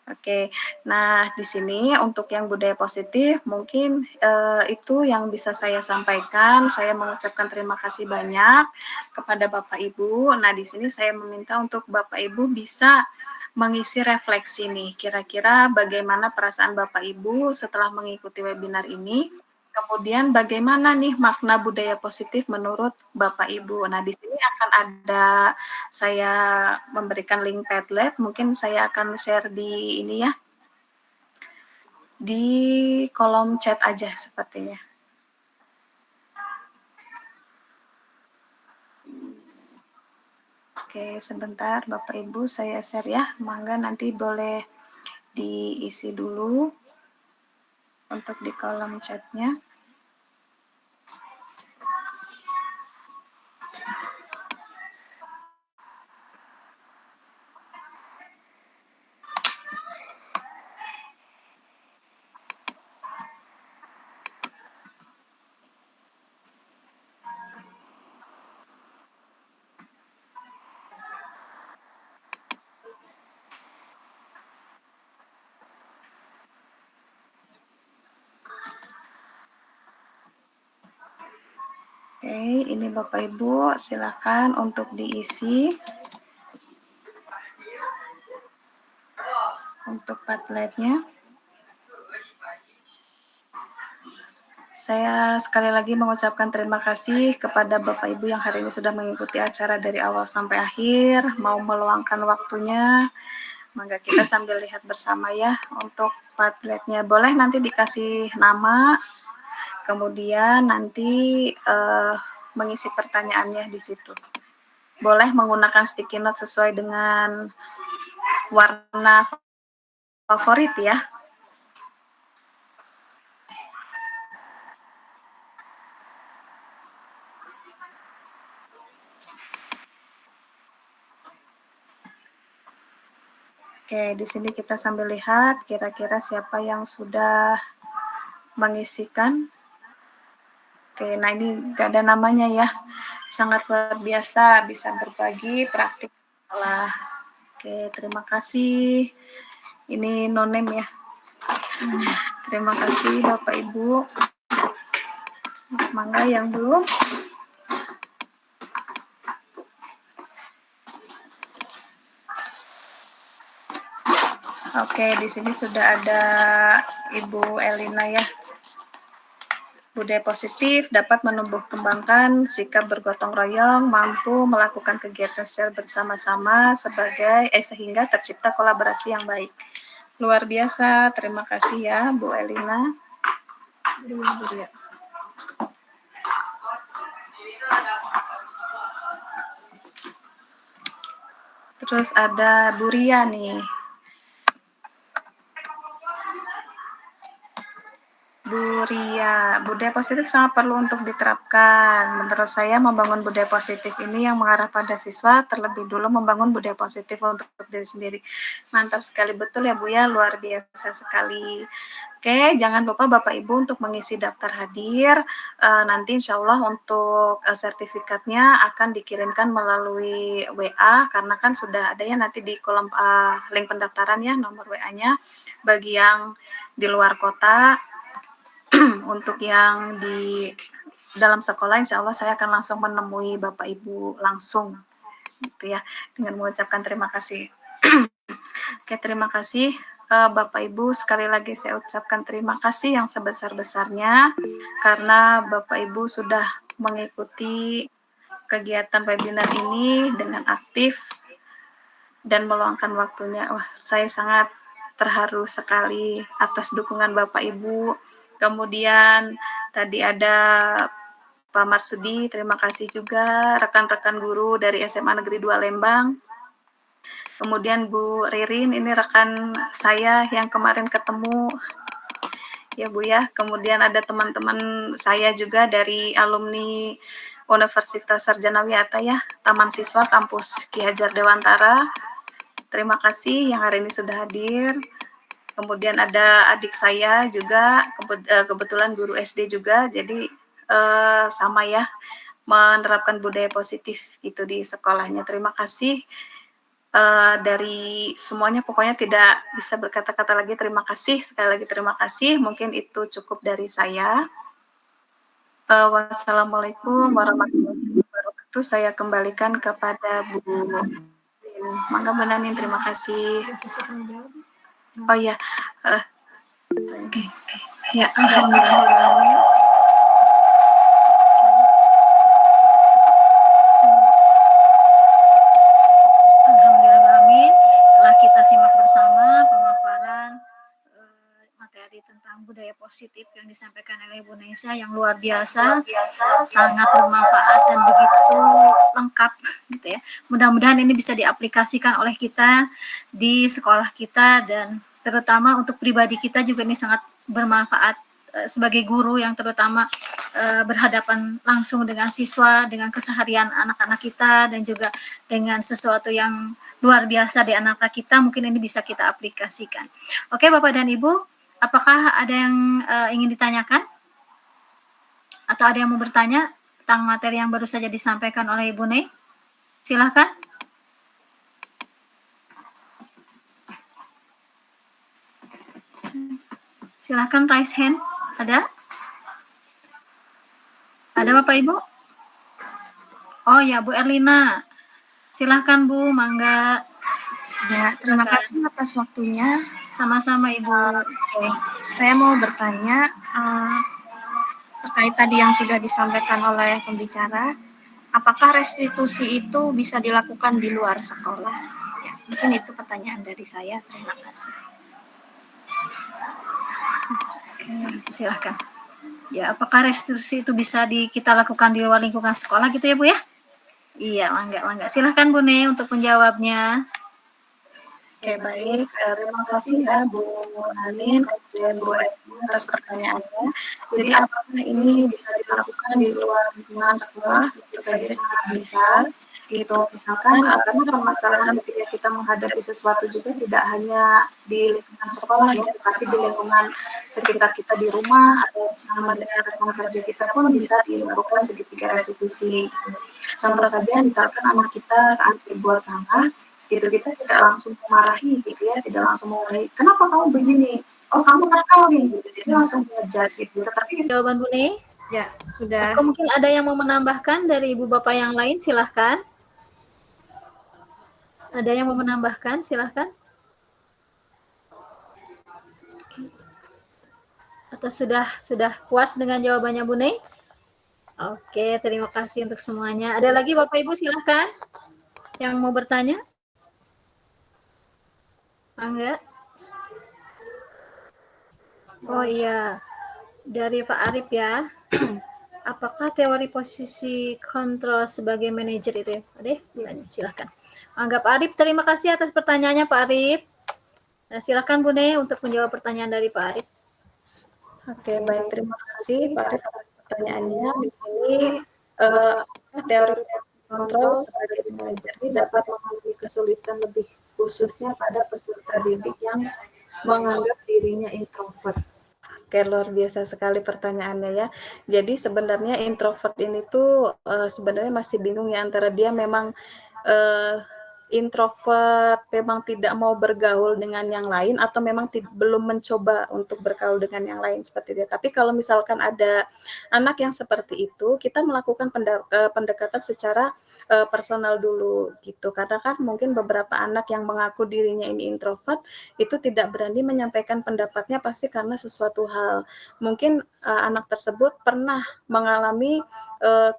Oke, nah di sini untuk yang budaya positif mungkin itu yang bisa saya sampaikan. Saya mengucapkan terima kasih banyak kepada Bapak Ibu. Nah di sini saya meminta untuk Bapak Ibu bisa mengisi refleksi nih. Kira-kira bagaimana perasaan Bapak Ibu setelah mengikuti webinar ini? Kemudian bagaimana nih makna budaya positif menurut Bapak Ibu? Nah, di sini akan ada saya memberikan link Padlet, mungkin saya akan share di ini ya. Di kolom chat aja sepertinya. Oke, sebentar Bapak Ibu saya share ya. Mangga nanti boleh diisi dulu untuk di kolom chatnya. Oke, ini Bapak Ibu silakan untuk diisi untuk Padletnya. Saya sekali lagi mengucapkan terima kasih kepada Bapak Ibu yang hari ini sudah mengikuti acara dari awal sampai akhir, mau meluangkan waktunya. Maka kita sambil lihat bersama ya untuk Padletnya. Boleh nanti dikasih nama, kemudian nanti mengisi pertanyaannya di situ. Boleh menggunakan sticky note sesuai dengan warna favorit ya. Oke, di sini kita sambil lihat kira-kira siapa yang sudah mengisikan. Oke, nah ini gak ada namanya ya. Sangat luar biasa bisa berbagi praktik sekolah. Oke, terima kasih. Ini no name ya. Terima kasih Bapak Ibu. Mangga yang belum. Oke, di sini sudah ada Ibu Elina ya. Budaya positif dapat menumbuh kembangkan sikap bergotong royong, mampu melakukan kegiatan secara bersama-sama sehingga tercipta kolaborasi yang baik. Luar biasa, terima kasih ya Bu Elina. Terus ada Bu Ria nih. Bu Ria, budaya positif sangat perlu untuk diterapkan. Menurut saya membangun budaya positif ini yang mengarah pada siswa, terlebih dulu membangun budaya positif untuk diri sendiri. Mantap sekali, betul ya Bu ya, luar biasa sekali. Oke, jangan lupa Bapak Ibu untuk mengisi daftar hadir. Nanti insya Allah untuk sertifikatnya akan dikirimkan melalui WA, karena kan sudah ada ya nanti di kolom link pendaftaran ya, nomor WA-nya. Bagi yang di luar kota, untuk yang di dalam sekolah, insya Allah saya akan langsung menemui Bapak Ibu langsung, gitu ya, dengan mengucapkan terima kasih. Oke, terima kasih Bapak Ibu. Sekali lagi saya ucapkan terima kasih yang sebesar-besarnya karena Bapak Ibu sudah mengikuti kegiatan webinar ini dengan aktif dan meluangkan waktunya. Wah, saya sangat terharu sekali atas dukungan Bapak Ibu. Kemudian tadi ada Pak Marsudi, terima kasih juga rekan-rekan guru dari SMA Negeri 2 Lembang. Kemudian Bu Ririn, ini rekan saya yang kemarin ketemu ya Bu ya. Kemudian ada teman-teman saya juga dari alumni Universitas Sarjana Wiyata ya, Taman Siswa Kampus Ki Hajar Dewantara. Terima kasih yang hari ini sudah hadir. kemudian ada adik saya juga, kebetulan guru SD juga, jadi sama ya, menerapkan budaya positif gitu di sekolahnya. Terima kasih dari semuanya, pokoknya tidak bisa berkata-kata lagi. Terima kasih, sekali lagi terima kasih. Mungkin itu cukup dari saya. Wassalamualaikum warahmatullahi wabarakatuh. Saya kembalikan kepada Bu Mangga Bu Nanin, terima kasih. Oh ya, ya, alhamdulillah. Alhamdulillah, telah kita simak bersama pemaparan materi tentang budaya positif yang disampaikan oleh Bu Naisha yang luar biasa, sangat bermanfaat dan begitu lengkap gitu ya. Mudah-mudahan ini bisa diaplikasikan oleh kita di sekolah kita, dan terutama untuk pribadi kita juga ini sangat bermanfaat sebagai guru yang terutama berhadapan langsung dengan siswa, dengan keseharian anak-anak kita, dan juga dengan sesuatu yang luar biasa di anak kita, mungkin ini bisa kita aplikasikan. Oke Bapak dan Ibu, apakah ada yang ingin ditanyakan? Atau ada yang mau bertanya tentang materi yang baru saja disampaikan oleh Ibu Nei? Silahkan. Silahkan raise hand. Ada? Ada Bapak Ibu? Oh ya, Bu Erlina. Silahkan Bu, mangga. Ya, terima kasih atas waktunya. Sama-sama Ibu. Oke, saya mau bertanya terkait tadi yang sudah disampaikan oleh pembicara, apakah restitusi itu bisa dilakukan di luar sekolah? Ya, mungkin itu pertanyaan dari saya. Terima kasih. Silahkan. Ya, apakah restitusi itu bisa kita lakukan di luar lingkungan sekolah gitu ya Bu ya? Iya, mangga. Silahkan Bu Ne untuk menjawabnya. Oke, baik. Terima kasih ya Bu Nanin dan Bu Edwin atas pertanyaannya. Jadi apakah ini bisa dilakukan di luar lingkungan sekolah? Itu saja sangat bisa. Gitu, misalkan karena permasalahan ketika kita menghadapi sesuatu juga tidak hanya di lingkungan sekolah ya, tetapi di lingkungan sekitar kita di rumah atau sama dengan rekan kerja kita pun bisa dilakukan segitiga restitusi. Contoh saja, misalkan anak kita saat berbuat salah, gitu kita tidak langsung memarahi gitu ya, tidak langsung memarahi, kenapa kamu begini? Oh kamu nakal nih, gitu. Jadi langsung ngejudge gitu. Tapi jawaban Bu Ne? Ya, sudah. Atau mungkin ada yang mau menambahkan dari ibu bapak yang lain, silahkan. Ada yang mau menambahkan, silahkan. Atau sudah puas dengan jawabannya Bu Ne? Oke, terima kasih untuk semuanya. Ada lagi Bapak Ibu, silahkan yang mau bertanya. Enggak? Oh iya, dari Pak Arif ya. Apakah teori posisi kontrol sebagai manajer itu ya? Silahkan. Pak Arif, terima kasih atas pertanyaannya Pak Arif. Nah, silahkan Bu Ne untuk menjawab pertanyaan dari Pak Arif. Oke, baik, terima kasih Pak Arif atas pertanyaannya. Di sini teori posisi kontrol sebagai manajer ini dapat mengalami kesulitan lebih khususnya pada peserta didik yang menganggap dirinya introvert. Oke, luar biasa sekali pertanyaannya ya. Jadi sebenarnya introvert ini tuh sebenarnya masih bingung ya antara dia memang introvert, memang tidak mau bergaul dengan yang lain, atau memang belum mencoba untuk bergaul dengan yang lain seperti itu. Tapi kalau misalkan ada anak yang seperti itu, kita melakukan pendekatan secara personal dulu gitu. Karena kan mungkin beberapa anak yang mengaku dirinya ini introvert itu tidak berani menyampaikan pendapatnya pasti karena sesuatu hal. Mungkin anak tersebut pernah mengalami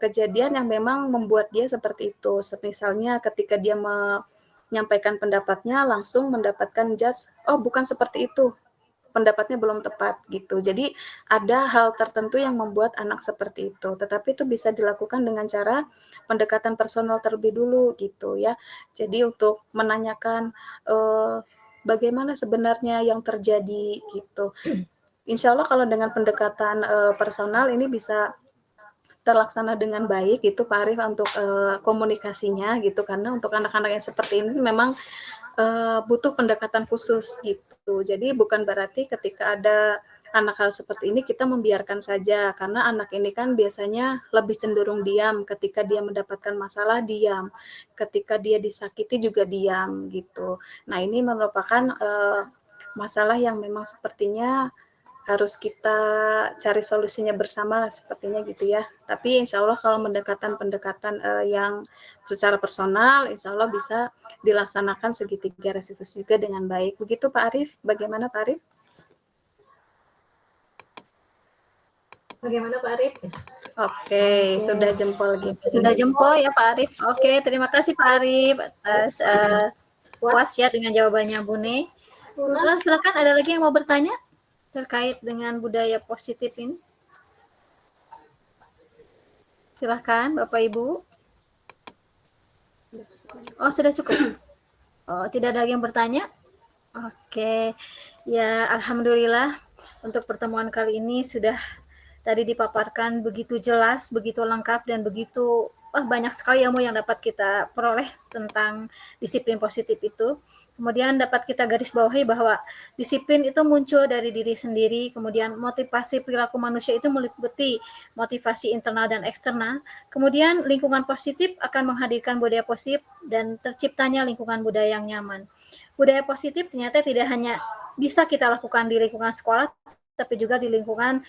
kejadian yang memang membuat dia seperti itu. Misalnya ketika dia menyampaikan pendapatnya langsung mendapatkan judge, oh bukan seperti itu, pendapatnya belum tepat gitu. Jadi ada hal tertentu yang membuat anak seperti itu. Tetapi itu bisa dilakukan dengan cara pendekatan personal terlebih dulu gitu ya. Jadi untuk menanyakan bagaimana sebenarnya yang terjadi gitu. Insya Allah kalau dengan pendekatan personal ini bisa terlaksana dengan baik itu Pak Arif untuk komunikasinya gitu, karena untuk anak-anak yang seperti ini memang butuh pendekatan khusus gitu. Jadi bukan berarti ketika ada anak hal seperti ini kita membiarkan saja, karena anak ini kan biasanya lebih cenderung diam. Ketika dia mendapatkan masalah, diam. Ketika dia disakiti juga diam gitu. Nah, ini merupakan masalah yang memang sepertinya harus kita cari solusinya bersama, sepertinya gitu ya. Tapi insya Allah kalau pendekatan yang secara personal, insya Allah bisa dilaksanakan segitiga restitusi juga dengan baik. Begitu Pak Arief, bagaimana Pak Arief? Bagaimana Pak Arief? Oke, sudah jempol gitu. Sudah jempol ya Pak Arief. Oke, terima kasih Pak Arief atas puas ya dengan jawabannya Bune. Silakan, ada lagi yang mau bertanya terkait dengan budaya positif ini? Silakan Bapak Ibu. Oh, sudah cukup. Oh, tidak ada lagi yang bertanya? Oke. Ya, alhamdulillah untuk pertemuan kali ini sudah tadi dipaparkan begitu jelas, begitu lengkap, dan begitu banyak sekali ilmu yang dapat kita peroleh tentang disiplin positif itu. Kemudian dapat kita garis bawahi bahwa disiplin itu muncul dari diri sendiri, kemudian motivasi perilaku manusia itu meliputi motivasi internal dan eksternal, kemudian lingkungan positif akan menghadirkan budaya positif dan terciptanya lingkungan budaya yang nyaman. Budaya positif ternyata tidak hanya bisa kita lakukan di lingkungan sekolah, tapi juga di lingkungan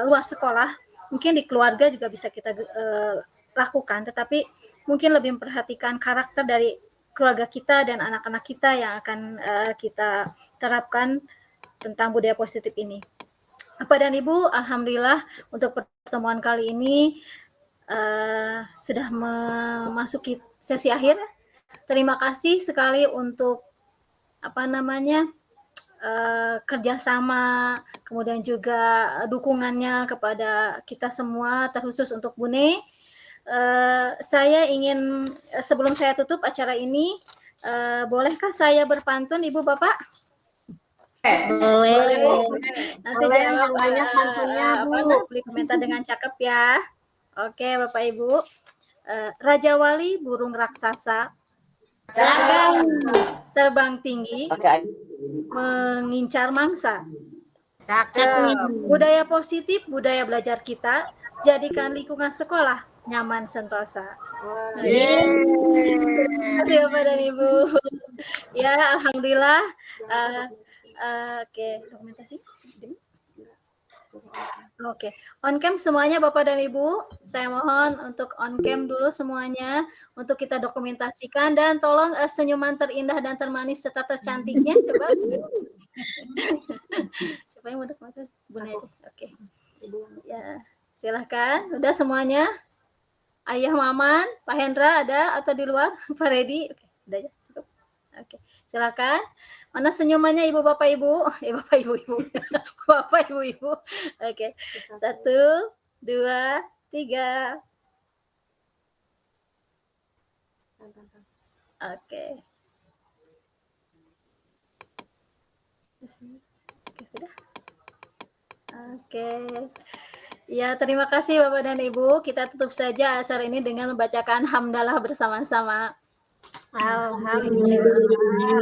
luar sekolah, mungkin di keluarga juga bisa kita lakukan, tetapi mungkin lebih memperhatikan karakter dari keluarga kita dan anak-anak kita yang akan kita terapkan tentang budaya positif ini. Bapak dan Ibu, alhamdulillah untuk pertemuan kali ini sudah memasuki sesi akhir. Terima kasih sekali untuk kerjasama, kemudian juga dukungannya kepada kita semua, terkhusus untuk Bune. Saya ingin, sebelum saya tutup acara ini, bolehkah saya berpantun, Ibu Bapak? Boleh. Nanti jawab banyak pantunnya, Bu. Beli komentar dengan cakep ya. Oke, Bapak Ibu. Raja Wali burung raksasa, terbang tinggi, mengincar mangsa. Budaya positif, budaya belajar kita, jadikan lingkungan sekolah nyaman sentosa. Terima kasih Bapak dan Ibu. Ya, alhamdulillah. Oke, dokumentasi. Oke, on cam semuanya Bapak dan Ibu. Saya mohon untuk on cam dulu semuanya untuk kita dokumentasikan, dan tolong senyuman terindah dan termanis serta tercantiknya coba. Siapa yang mau dokumentasi? Bune aja. Oke. Ya, silahkan. Udah semuanya? Ayah Maman, Pak Hendra ada atau di luar? Pak Redi? Oke, udah ya, cukup. Oke, silakan. Mana senyumannya Ibu Bapak Ibu? Bapak Ibu Ibu. Bapak Ibu Ibu. Oke. 1, 2, 3. Oke. Oke, sudah. Oke. Ya, terima kasih Bapak dan Ibu. Kita tutup saja acara ini dengan membacakan hamdalah bersama-sama. Alhamdulillah.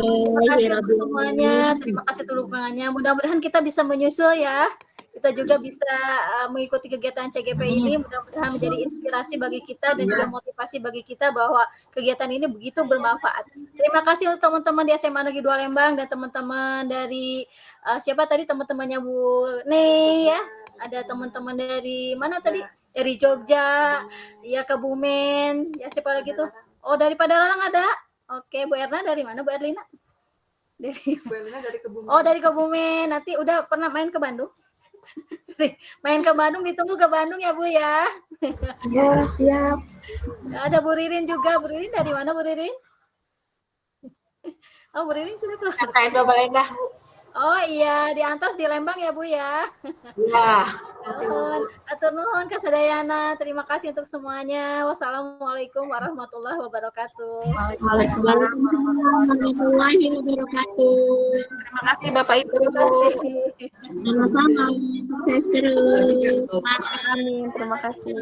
Terima kasih untuk semuanya. Terima kasih untuk dukungannya. Mudah-mudahan kita bisa menyusul ya. Kita juga bisa mengikuti kegiatan CGP ini. Mudah-mudahan menjadi inspirasi bagi kita dan juga motivasi bagi kita bahwa kegiatan ini begitu bermanfaat. Terima kasih untuk teman-teman di SMA Negeri 2 Lembang dan teman-teman dari siapa tadi teman-temannya Bu Ne ya. Ada teman-teman dari mana tadi? Dari Jogja, ya Kebumen, ya siapa lagi tuh? Oh, dari Padalarang ada. Oke, Bu Erna dari mana Bu Erlina? Bu Erlina dari Kebumen. Oh, dari Kebumen. Nanti udah pernah main ke Bandung? Main ke Bandung, ditunggu ke Bandung ya Bu ya. Ya, siap. Ada Bu Ririn juga. Bu Ririn dari mana Bu Ririn? Oh, Bu Ririn sudah keluar. Kayak dua Balenda. Oh iya, di Antos di Lembang ya Bu ya. Iya. Atur nuhun kasadayana. Terima kasih untuk semuanya. Wassalamualaikum warahmatullahi wabarakatuh. Waalaikumsalam warahmatullahi wabarakatuh. Terima kasih Bapak Ibu. Sama-sama. Sukses terus. Amin. Terima kasih.